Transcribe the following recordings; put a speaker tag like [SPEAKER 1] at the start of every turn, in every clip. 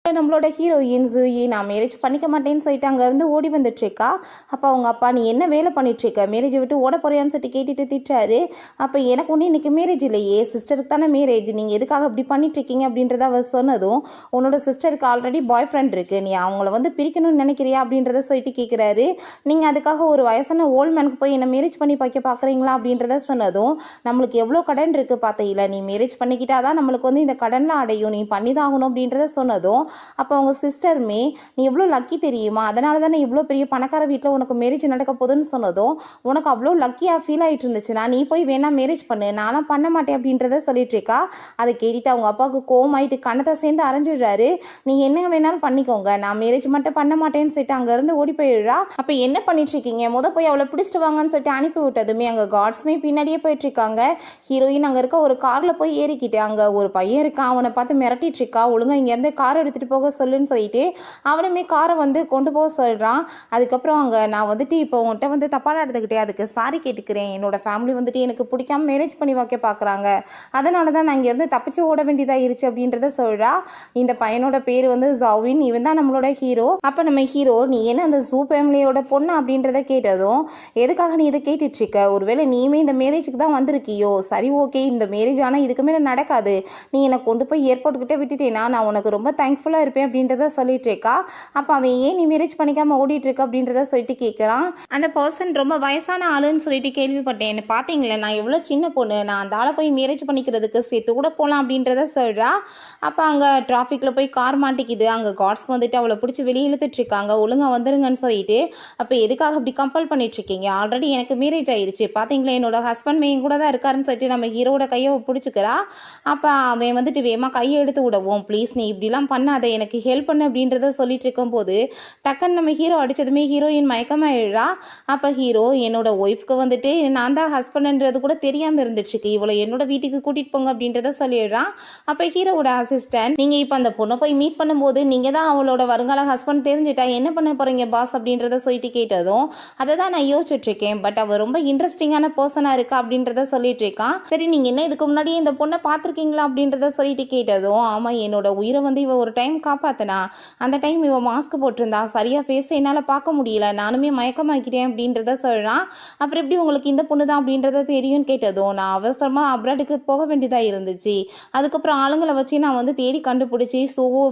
[SPEAKER 1] நம்மளோட ஹீரோயின் ஜூயி நான் மேரேஜ் பண்ணிக்க மாட்டேன்னு சொல்லிட்டு அங்கேருந்து ஓடி வந்துட்டுருக்கா. அப்போ அவங்க அப்பா நீ என்ன வேலை பண்ணிட்டுருக்க, மேரேஜை விட்டு ஓட போறியான்னு சொல்லிட்டு கேட்டுட்டு திட்டுறாரு. அப்போ எனக்கு ஒன்றும் இன்றைக்கி மேரேஜ் இல்லையே, சிஸ்டருக்கு தானே மேரேஜ், நீங்கள் எதுக்காக அப்படி பண்ணிட்டுருக்கீங்க அப்படின்றத அவர் சொன்னதும், உன்னோட சிஸ்டருக்கு ஆல்ரெடி பாய் ஃப்ரெண்ட் இருக்குது, நீ அவங்கள வந்து பிரிக்கணும்னு நினைக்கிறியா அப்படின்றத சொல்லிட்டு கேட்குறாரு. நீங்கள் அதுக்காக ஒரு வயசான ஓல்ட் மேனுக்கு போய் என்ன மேரேஜ் பண்ணி வைக்க பார்க்குறீங்களா அப்படின்றத சொன்னதும், நம்மளுக்கு எவ்வளோ கடன் இருக்குது பார்த்தையில, நீ மேரேஜ் பண்ணிக்கிட்டாதான் நம்மளுக்கு வந்து இந்த கடன்லாம் அடையும், நீ பண்ணி தான் ஆகணும் அப்படின்றத சொன்னதும், அப்போ அவங்க சிஸ்டருமே நீ எவ்வளோ லக்கி தெரியுமா, அதனால தானே இவ்வளோ பெரிய பணக்கார வீட்டில் உனக்கு மேரேஜ் நடக்க போகுதுன்னு சொன்னதும், உனக்கு அவ்வளோ லக்கியாக ஃபீல் ஆகிட்டு இருந்துச்சுன்னா நீ போய் வேணா மேரேஜ் பண்ணு, நானும் பண்ண மாட்டேன் அப்படின்றத சொல்லிட்டு இருக்கா. அதை கேட்டுட்டு அவங்க அப்பாவுக்கு கோவமாயிட்டு கண்ணத்தை சேர்ந்து அரைஞ்சிடுறாரு. நீ என்ன வேணாலும் பண்ணிக்கோங்க, நான் மேரேஜ் மட்டும் பண்ண மாட்டேன்னு சொல்லிட்டு அங்கேருந்து ஓடி போயிடுறா. அப்போ என்ன பண்ணிட்டு இருக்கீங்க, போய் அவளை பிடிச்சிட்டு வாங்கன்னு சொல்லிட்டு அனுப்பி விட்டதுமே அங்கே காட்ஸ்மே பின்னாடியே போயிட்டு இருக்காங்க. ஹீரோயின் அங்கே இருக்க ஒரு காரில் போய் ஏறிக்கிட்டு அங்கே ஒரு பையன் இருக்கான், அவனை பார்த்து மிரட்டிட்டு இருக்கா. ஒழுங்கா இங்கேருந்து கார் எடுத்துகிட்டு போக சொல்லுன்னு சொல்லிட்டு அவனுமே காரை வந்து கொண்டு போக சொல்கிறான். அதுக்கப்புறம் அங்கே நான் வந்துட்டு இப்போ உன்கிட்ட வந்து தப்பாக எடுத்துக்கிட்டேன், அதுக்கு சாரி கேட்டுக்கிறேன், என்னோட ஃபேமிலி வந்துட்டு எனக்கு பிடிக்காம மேரேஜ் பண்ணி வைக்க பார்க்குறாங்க, அதனால தான் நான் இங்கேருந்து தப்பிச்சு ஓட வேண்டியதாக இருச்சு அப்படின்றத சொல்கிறா. இந்த பையனோட பேர் வந்து ஜாவின், இவன் தான் நம்மளோட ஹீரோ. அப்போ நம்ம ஹீரோ நீ என்ன அந்த ஜூ ஃபேமிலியோட பொண்ணு அப்படின்றத கேட்டதும், எதுக்காக நீ இதை கேட்டுட்ருக்க, ஒருவேளை நீயுமே இந்த மேரேஜுக்கு தான் வந்திருக்கியோ, சரி ஓகே இந்த மேரேஜ் ஆனால் இதுக்கு மேலே நடக்காது, நீ என்னை கொண்டு போய் ஏர்போர்ட்டுக்கிட்டே விட்டுட்டேன்னா நான் உனக்கு ரொம்ப தேங்க்ஃபுல்லாக இருப்பேன் அப்படின்றத சொல்லிட்டு இருக்கா. அப்போ அவன் ஏன் நீ மேரேஜ் பண்ணிக்காம ஓடிட்டு இருக்க அப்படின்றத சொல்லிட்டு கேட்குறான். அந்த பர்சன் ரொம்ப வயசான ஆளுன்னு சொல்லிட்டு கேள்விப்பட்டேன், பார்த்தீங்களே நான் எவ்வளோ சின்ன பொண்ணு, நான் அந்த ஆளை போய் மேரேஜ் பண்ணிக்கிறதுக்கு சேர்த்து கூட போகலாம் அப்படின்றத சொல்கிறா. அப்போ அங்கே டிராஃபிக்கில் போய் கார் மாட்டிக்குது, அங்கே கார்ட்ஸ் வந்துட்டு அவளை பிடிச்சி வெளியே இழுத்துட்டு இருக்காங்க, ஒழுங்காக வந்துருங்கன்னு சொல்லிட்டு. அப்போ எதுக்காக அப்படி கம்பல் பண்ணிட்டு இருக்கீங்க, ஆல்ரெடி எனக்கு மேரேஜ் ஆயிடுச்சு, பார்த்தீங்களா என்னோட ஹஸ்பண்ட் மெயின் கூட தான் இருக்காருன்னு சொல்லிட்டு நம்ம ஹீரோட கையை பிடிச்சிக்கிறா. அப்போ அவன் வந்துட்டு வேமா கையை எடுத்து விடவும், ப்ளீஸ் நீ இப்படிலாம் பண்ணாத, எனக்கு ஹெல்ப் பண்ணு அப்படின்றத சொல்லிட்டு இருக்கும்போது டக்குன்னு நம்ம ஹீரோ அடித்ததுமே ஹீரோயின் மயக்கமாயிடுறா. அப்போ ஹீரோ என்னோட ஒய்ஃப்க்கு வந்துட்டு நான் தான் ஹஸ்பண்ட்ன்றது கூட தெரியாமல் இருந்துச்சுக்கு, இவளை என்னோட வீட்டுக்கு கூட்டிகிட்டு போங்க அப்படின்றத சொல்லிடுறான். அப்போ ஹீரோவோட அசிஸ்டன்ட் நீங்கள் இப்போ அந்த பொண்ணை போய் மீட் பண்ணும்போது நீங்கள் தான் அவளோட வருங்கால ஹஸ்பண்ட் தெரிஞ்சுட்டா என்ன பண்ண போகிறீங்க பாஸ் அப்படின்றத சொல்லிட்டு கேட்டதும், அதை தான் நான் யோசிச்சுட்டு இருக்கேன், பட் அவள் ரொம்ப இன்ட்ரெஸ்டிங்கான பர்சனாக இருக்கா அப்படின்றத சொல்லிட்டு இருக்கான். சரி நீங்கள் என்ன இதுக்கு முன்னாடியே இந்த பொண்ணை பார்த்துருக்கீங்களா அப்படின்றத சொல்லிட்டு கேட்டதும், ஆமாம் என்னோட உயிரை வந்து இவ ஒரு டைம் காப்பாற்றினா, அந்த டைம் இவன் மாஸ்க் போட்டிருந்தா, சரியாக ஃபேஸ் என்னால் பார்க்க முடியல, நானுமே மயக்கமாக்கிட்டேன் அப்படின்றத சொல்கிறான். அப்புறம் எப்படி உங்களுக்கு இந்த பொண்ணு தான் அப்படின்றத தெரியும்னு கேட்டதும், நான் அவசரமாக அப்ராடுக்கு போக வேண்டியதாக இருந்துச்சு, அதுக்கப்புறம் ஆளுங்களை வச்சு நான் வந்து தேடி கண்டுபிடிச்சி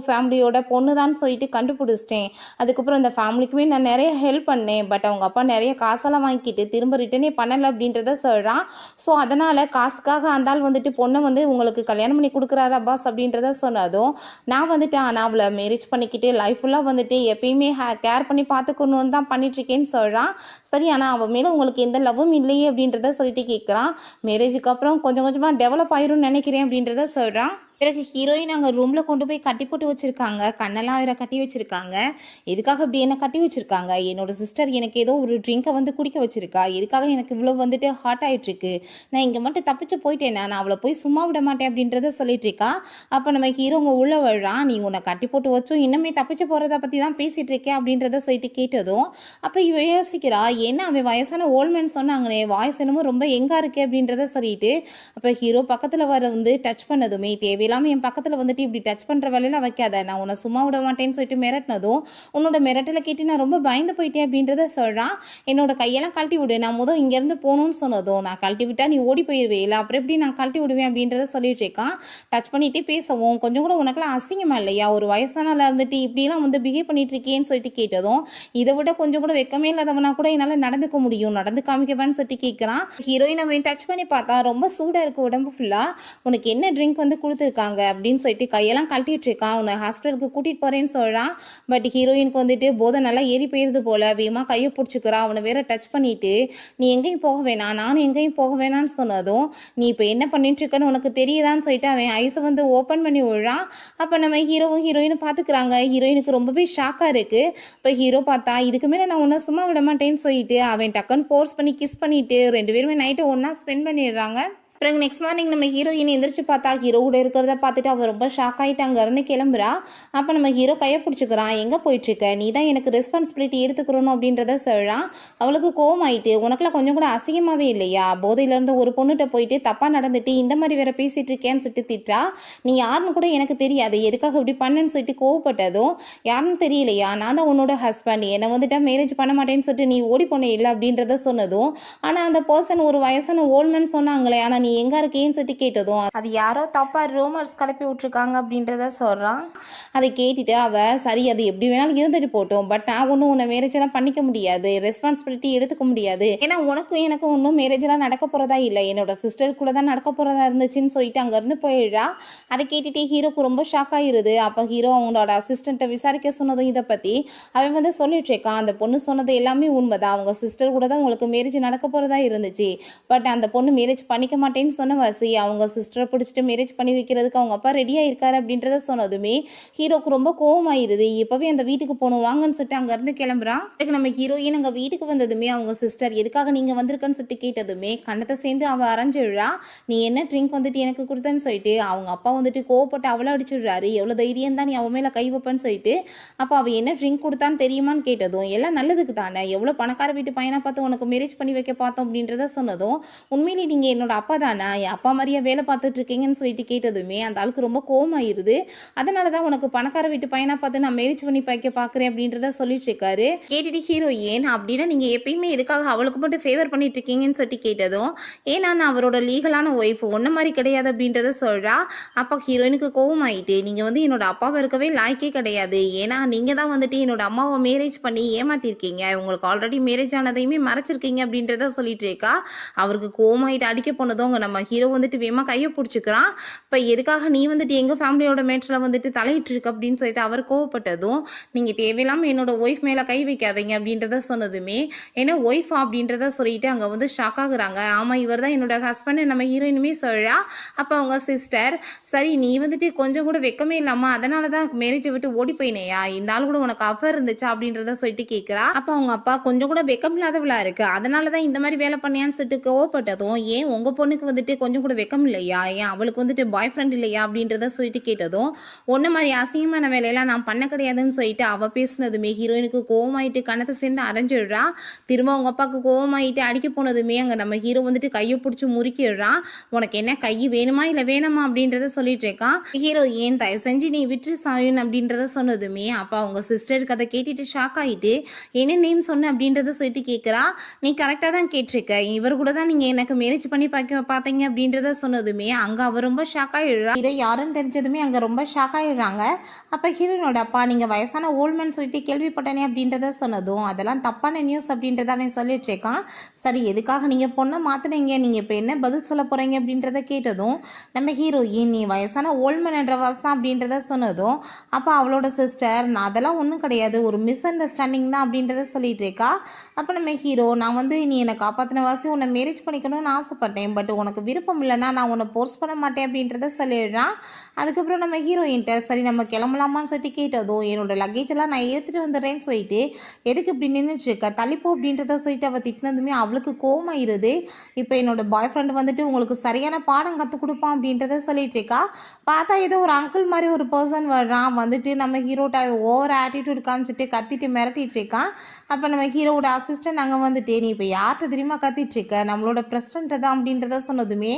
[SPEAKER 1] ஃபேமிலியோட பொண்ணு தான் சொல்லிட்டு கண்டுபிடிச்சிட்டேன், அதுக்கப்புறம் இந்த ஃபேமிலிக்குமே நான் நிறைய ஹெல்ப் பண்ணேன், பட் அவங்க அப்பா நிறைய காசெல்லாம் வாங்கிக்கிட்டு திரும்ப ரிட்டனே பண்ணலை அப்படின்றத சொல்கிறான். ஸோ அதனால் காசுக்காக அந்த ஆள் வந்துட்டு பொண்ணை வந்து உங்களுக்கு கல்யாணம் பண்ணி கொடுக்குறாரா பாஸ் அப்படின்றத சொன்னதும், நான் வந்துட்டு ஆனால் அவளை மேரேஜ் பண்ணிக்கிட்டு லைஃப் ஃபுல்லாக வந்துட்டு எப்பயுமே கேர் பண்ணி பார்த்துக்கணுன்னு தான் பண்ணிட்டுருக்கேன்னு சொல்கிறான். சரி ஆனால் அவன் மேலே உங்களுக்கு எந்த லவ்வும் இல்லையே அப்படின்றத சொல்லிட்டு கேட்குறான். மேரேஜுக்கு அப்புறம் கொஞ்சம் கொஞ்சமாக டெவலப் ஆயிரும்னு நினைக்கிறேன் அப்படின்றத சொல்கிறான். பிறகு ஹீரோயின் அங்கே ரூமில் கொண்டு போய் கட்டி போட்டு வச்சுருக்காங்க, கண்ணெல்லாம் வேற கட்டி வச்சுருக்காங்க. எதுக்காக இப்படி என்ன கட்டி வச்சுருக்காங்க, என்னோட சிஸ்டர் எனக்கு ஏதோ ஒரு ட்ரிங்கை வந்து குடிக்க வச்சுருக்கா, எதுக்காக எனக்கு இவ்வளோ வந்துட்டு ஹாட் ஆகிட்டுருக்கு, நான் இங்கே மட்டும் தப்பிச்சு போயிட்டேன்னா நான் அவளை போய் சும்மா விட மாட்டேன் அப்படின்றத சொல்லிட்டு இருக்கா. அப்போ நம்ம ஹீரோங்க உள்ளே வர்றான், நீ உன்னை கட்டி போட்டு வச்சும் இன்னுமே தப்பிச்சு போகிறத பற்றி தான் பேசிகிட்டு இருக்கேன் அப்படின்றத சொல்லிட்டு கேட்டதும், அப்போ இவ யோசிக்கிறா, ஏன்னா அவன் வயசான ஓல்ட்மேன் சொன்னாங்கன்னே வாய்ஸ் என்னமோ ரொம்ப எங்கே இருக்கே அப்படின்றத சொல்லிட்டு. அப்போ ஹீரோ பக்கத்தில் வர வந்து டச் பண்ணதுமே தேவையில்லாமல் என் பக்கத்தில் வந்துட்டு இப்படி டச் பண்ணுற வேலையில வைக்காத, நான் உன்னை சும்மா விட மாட்டேன்னு சொல்லிட்டு மிரட்டினதும், உன்னோட மிரட்டலை கேட்டு நான் ரொம்ப பயந்து போயிட்டேன் அப்படின்றத சொல்கிறான். என்னோட கையெல்லாம் கழட்டி விடு, நான் முதல் இங்கேருந்து போகணும்னு சொன்னதும், நான் கழட்டி விட்டா நீ ஓடி போயிடுவே இல்லை, அப்புறம் எப்படி நான் கழட்டி விடுவேன் அப்படின்றத சொல்லிட்டு இருக்கான். டச் பண்ணிகிட்டே பேசவும், கொஞ்சம் கூட உனக்குலாம் அசிங்கமா இல்லையா, ஒரு வயசானால இருந்துட்டு இப்படிலாம் வந்து பிஹேவ் பண்ணிட்டு இருக்கேன்னு சொல்லிட்டு கேட்டதும், இதை விட கொஞ்சம் கூட வெக்கமே இல்லாதவனா கூட என்னால் நடந்துக்க முடியும், நடந்து காமிக்கவான்னு சொல்லிட்டு கேட்குறான். ஹீரோயின் அவன் டச் பண்ணி பார்த்தா ரொம்ப சூடாக இருக்குது உடம்பு ஃபுல்லாக, உனக்கு என்ன ட்ரிங்க் வந்து கொடுத்துருக்காங்க அப்படின்னு சொல்லிட்டு கையெல்லாம் கழட்டிட்டு இருக்கான். உன்னை ஹாஸ்பிட்டலுக்கு கூட்டிகிட்டு போகிறேன்னு சொல்கிறான். பட் ஹீரோயினுக்கு வந்துட்டு போதை நல்லா ஏறி போயிருது போல, வேகமா கையை பிடிச்சிக்கிறா. அவனை வேற டச் பண்ணிட்டு, நீ எங்கேயும் போக வேணாம், நானும் எங்கேயும் போக வேணான்னு சொன்னதும், நீ இப்போ என்ன பண்ணிட்டு இருக்கன்னு உனக்கு தெரியுதான்னு சொல்லிட்டு அவன் ஐஸை வந்து ஓப்பன் பண்ணி விடுறான். அப்போ நம்ம ஹீரோவும் ஹீரோயினும் பார்த்துக்கிறாங்க. ஹீரோயினுக்கு ரொம்பவே ஷாக்காக இருக்குது. இப்போ ஹீரோ பார்த்தா இதுக்கு மேலே நான் உன்னை சும்மா விட மாட்டேன்னு சொல்லிட்டு அவன் டக்குன்னு ஃபோர்ஸ் பண்ணி கிஸ் பண்ணிட்டு 2 பேருமே நைட்டை ஒன்றா ஸ்பெண்ட் பண்ணிடுறாங்க. அப்புறம் நெக்ஸ்ட் மார்னிங் நம்ம ஹீரோயின் எந்திரிச்சு பார்த்தா ஹீரோ கூட இருக்கிறத பார்த்துட்டு அவள் ரொம்ப ஷாக் ஆகிட்டு அங்கேருந்து கிளம்புறா. அப்போ நம்ம ஹீரோ கையை பிடிச்சிக்கிறான். எங்கே போயிட்டுருக்க, நீ தான் எனக்கு ரெஸ்பான்சிபிலிட்டி எடுத்துக்கிறணும் அப்படின்றத சொல்கிறான். அவளுக்கு கோவம் ஆயிட்டு, உனக்குலாம் கொஞ்சம் கூட அசிங்கமாகவே இல்லையா, போதையிலேருந்து ஒரு பொண்ணுகிட்ட போயிட்டு தப்பாக நடந்துட்டு இந்த மாதிரி வேற பேசிகிட்டு இருக்கேன்னு சொல்லிட்டு திட்டா. நீ யாருன்னு கூட எனக்கு தெரியாது, எதுக்காக இப்படி பண்ணுன்னு சொல்லிட்டு கோவப்பட்டதும், யாருன்னு தெரியலையா, நான் தான் உன்னோட ஹஸ்பண்ட், என்னை வந்துட்டா மேரேஜ் பண்ண மாட்டேன்னு சொல்லிட்டு நீ ஓடி போனே இல்லை அப்படின்றத சொன்னதும், ஆனால் அந்த பர்சன் ஒரு வயசான ஓல்மேன் சொன்னாங்களே, ஆனால் நீ எங்கே இருக்கேன்னு சொல்லிட்டு கேட்டதும், அது யாரோ தப்பாக ரூமர்ஸ் கிளப்பி விட்ருக்காங்க அப்படின்றத சொல்கிறான். அதை கேட்டுட்டு அவள் சரி அது எப்படி வேணாலும் இருந்துட்டு போட்டோம், பட் நான் ஒன்றும் உன்னை மேரேஜெல்லாம் பண்ணிக்க முடியாது, ரெஸ்பான்சிபிலிட்டி எடுத்துக்க முடியாது, ஏன்னா உனக்கும் எனக்கும் ஒன்றும் மேரேஜெல்லாம் நடக்க போகிறதா இல்லை, என்னோட சிஸ்டருக்குள்ளே தான் நடக்க போகிறதா இருந்துச்சுன்னு சொல்லிட்டு அங்கேருந்து போயிடுறா. அதை கேட்டுட்டு ஹீரோக்கு ரொம்ப ஷாக் ஆகிருது. அப்போ ஹீரோ அவங்களோட அசிஸ்டண்ட்டை விசாரிக்க சொன்னதும் இதை பற்றி அவன் வந்து சொல்லிட்டு இருக்கான். அந்த பொண்ணு சொன்னது எல்லாமே உண்மைதான், அவங்க சிஸ்டர் கூட தான் உங்களுக்கு மேரேஜ் நடக்க போகிறதா இருந்துச்சு, பட் அந்த பொண்ணு மேரேஜ் பண்ணிக்க மாட்டேன்னு சொன்ன வாசி அவங்க சிஸ்டரை பிடிச்சிட்டு மேரேஜ் பண்ணி வைக்கிறதுக்கு அவங்க அப்பா ரெடியாக இருக்காரு அப்படின்றத சொன்னதுமே ஹீரோக்கு ரொம்ப கோவமாயிருது. இப்போவே அந்த வீட்டுக்கு போகணும் வாங்கன்னு சொல்லிட்டு அங்கேருந்து கிளம்புறான். அதுக்கு நம்ம ஹீரோயின் அங்கே வீட்டுக்கு வந்ததுமே அவங்க சிஸ்டர் எதுக்காக நீங்கள் வந்திருக்கன்னு சொல்லிட்டு கேட்டதுமே கண்ணத்தை சேர்ந்து அவள் அரைஞ்சிடுறா. நீ என்ன ட்ரிங்க் வந்துட்டு எனக்கு கொடுத்தேன்னு சொல்லிட்டு அவங்க அப்பா வந்துட்டு கோவப்பட்டு அவளை அடிச்சிடுறாரு. எவ்வளோ தைரியம் தான் நீ அவன் மேலே கை வைப்பேன்னு சொல்லிட்டு. அப்போ அவள் என்ன ட்ரிங்க் கொடுத்தான்னு தெரியுமான்னு கேட்டதும் எல்லாம் நல்லதுக்கு தானே, எவ்வளோ பணக்கார வீட்டு பையனை பார்த்து உனக்கு மேரேஜ் பண்ணி வைக்க பார்த்தோம் அப்படின்றத சொன்னதும், உண்மையிலே நீங்கள் என்னோட அப்பா தானே, என் அப்பா மாதிரியா வேலை பார்த்துட்டு இருக்கீங்கன்னு சொல்லிட்டு கேட்டதுமே அந்த ஆளுக்கு ரொம்ப கோவமாயிருது. அதனால தான் உனக்கு பணக்கார வீட்டு பையனா பார்த்து நான் மேரேஜ் பண்ணி வைக்க பார்க்குறேன் அப்படின்றத சொல்லிட்டு இருக்காரு. கேட்டுட்டு ஹீரோ ஏன் அப்படின்னா நீங்கள் எப்பயுமே எதுக்காக அவளுக்கு மட்டும் ஃபேவர் பண்ணிட்டு இருக்கீங்கன்னு சொல்லிட்டு கேட்டதும், ஏன்னா நான் அவரோட லீகலான ஒய்ஃப் ஒன்ன மாதிரி கிடையாது அப்படின்றத சொல்கிறா. அப்போ ஹீரோயினுக்கு கோவம் ஆயிட்டு, நீங்கள் வந்து என்னோட அப்பாவை இருக்கவே லாய்க்கே கிடையாது, ஏன்னா நீங்கள் தான் வந்துட்டு என்னோட அம்மாவை மேரேஜ் பண்ணி ஏமாத்திருக்கீங்க, உங்களுக்கு ஆல்ரெடி மேரேஜ் ஆனதையுமே மறைச்சிருக்கீங்க அப்படின்றத சொல்லிட்டு இருக்கா. அவருக்கு கோவமாயிட்டு அடிக்க போனதும் அவங்க நம்ம ஹீரோ வந்துட்டு வேகமாக கையை பிடிச்சிக்கிறான். இப்போ எதுக்காக நீ வந்துட்டு எங்கள் ஃபேமிலியோட மேட்டரில் வந்துட்டு தலையிட்டு இருக்கு அப்படின்னு சொல்லிட்டு அவர் கோவப்பட்டதும், நீங்கள் தேவையில்லாமல் என்னோட ஒய்ஃப் மேலே கை வைக்காதீங்க அப்படின்றத சொன்னதுமே, ஏன்னா ஒய்ஃபா அப்படின்றத சொல்லிட்டு அங்கே வந்து ஷாக் ஆகுறாங்க. ஆமாம் இவர் தான் என்னோட ஹஸ்பண்ட் நம்ம ஹீரோயினுமே சொல்கிறா. அப்போ அவங்க சிஸ்டர் சரி நீ வந்துட்டு கொஞ்சம் கூட வெக்கமே இல்லாமல் அதனால தான் மேரேஜை விட்டு ஓடி போயினேயா, இந்த ஆள் கூட உனக்கு அஃபர் இருந்துச்சா அப்படின்றத சொல்லிட்டு கேட்குறா. அப்போ அவங்க அப்பா கொஞ்சம் கூட வெக்கம் இல்லாதவளா இருக்கு, அதனால தான் இந்த மாதிரி வேலை பண்ணியான்னு சொல்லிட்டு கோவப்பட்டதும், ஏன் உங்கள் பொண்ணுக்கு வந்துட்டு கொஞ்சம் கூட வெக்கம் இல்லையா, ஏன் அவளுக்கு வந்துட்டு பாய் ஃப்ரெண்ட் இல்லையா அப்படின்றத சொல்லிட்டு கேட்டதும், ஒன்ன மாதிரி அசிங்கமான வேலையெல்லாம் நான் பண்ண கிடையாதுன்னு சொல்லிட்டு அவள் பேசினதுமே ஹீரோயினுக்கு கோவமாயிட்டு கணத்தை சேர்ந்து அரைஞ்சிடுறா. திரும்ப அவங்க அப்பாவுக்கு கோவமாயிட்டு அடிக்க போனதுமே அங்கே நம்ம ஹீரோ வந்துட்டு கையை பிடிச்சி முறுக்கிடுறான். உனக்கு என்ன கை வேணுமா இல்லை வேணாமா அப்படின்றத சொல்லிட்டு இருக்கான். ஹீரோ ஏன் தயவு செஞ்சு நீ விட்டு சாயன் அப்படின்றத சொன்னதுமே அப்போ அவங்க சிஸ்டருக்கு அதை கேட்டுட்டு ஷாக் ஆகிட்டு, என்ன நேம் சொன்ன அப்படின்றத சொல்லிட்டு கேட்குறா. நீ கரெக்டாக தான் கேட்டிருக்க, இவர் கூட தான் நீங்கள் எனக்கு மேரேஜ் பண்ணி பார்த்தீங்க அப்படின்றத சொன்னதுமே அங்கே அவர் ரொம்ப ஷாக் ஆகிடுறா. ஹீரோ யாருன்னு தெரிஞ்சதுமே அங்கே ரொம்ப ஷாக் ஆகிடுறாங்க. அப்போ ஹீரோனோட அப்பா நீங்கள் வயசான ஓல்மேன் சொல்லிட்டு கேள்விப்பட்டனே அப்படின்றத சொன்னதும், அதெல்லாம் தப்பான நியூஸ் அப்படின்றத அவன் சொல்லிட்டு இருக்கான். சரி எதுக்காக நீங்கள் பொண்ணை மாற்றினீங்க, நீங்கள் இப்போ என்ன பதில் சொல்ல போகிறீங்க அப்படின்றத கேட்டதும் நம்ம ஹீரோயின் நீ வயசான ஓல்மேன் என்ற வாசம் அப்படின்றத சொன்னதும், அப்போ அவளோட சிஸ்டர் நான் அதெல்லாம் ஒன்றும் கிடையாது, ஒரு மிஸ் அண்டர்ஸ்டாண்டிங் தான் அப்படின்றத சொல்லிட்டு இருக்கா. அப்போ நம்ம ஹீரோ நான் வந்து நீ என்னை காப்பாற்றின வாசி உன்னை மேரேஜ் பண்ணிக்கணும்னு ஆசைப்பட்டேன், பட் உனக்கு விருப்பம் இல்லைன்னா நான் உன்னை போர்ஸ் பண்ண மாட்டேன் அப்படின்றத சொல்லிடுறான். அதுக்கப்புறம் நம்ம ஹீரோயின்ட்ட சரி நம்ம கிளம்பலாமான்னு சொல்லிட்டு கேட்டதும், என்னோட லக்கேஜ் எல்லாம் நான் எடுத்துகிட்டு வந்துடுறேன்னு சொல்லிட்டு எதுக்கு இப்படி நின்றுட்டு இருக்க தள்ளிப்போ அப்படின்றத சொல்லிட்டு அவள் திட்டினதுமே அவளுக்கு கோவமாயிருது. இப்போ என்னோட பாய் ஃப்ரெண்ட் வந்துட்டு உங்களுக்கு சரியான பாடம் கற்றுக் கொடுப்பான் அப்படின்றத சொல்லிட்டு இருக்கா. பார்த்தா ஏதோ ஒரு அங்கிள் மாதிரி ஒரு பர்சன் வர்றான், வந்துட்டு நம்ம ஹீரோட்ட ஓவர் ஆட்டிடியூட் காமிச்சிட்டு கத்திட்டு மிரட்டிட்டு இருக்கான். அப்போ நம்ம ஹீரோட அசிஸ்டன்ட் அங்கே வந்துட்டு நீ இப்போ யார்கிட்ட தெரியுமா கத்திட்டு இருக்க, நம்மளோட பிரசிடென்ட் தான் அப்படின்றத சொன்னதுமே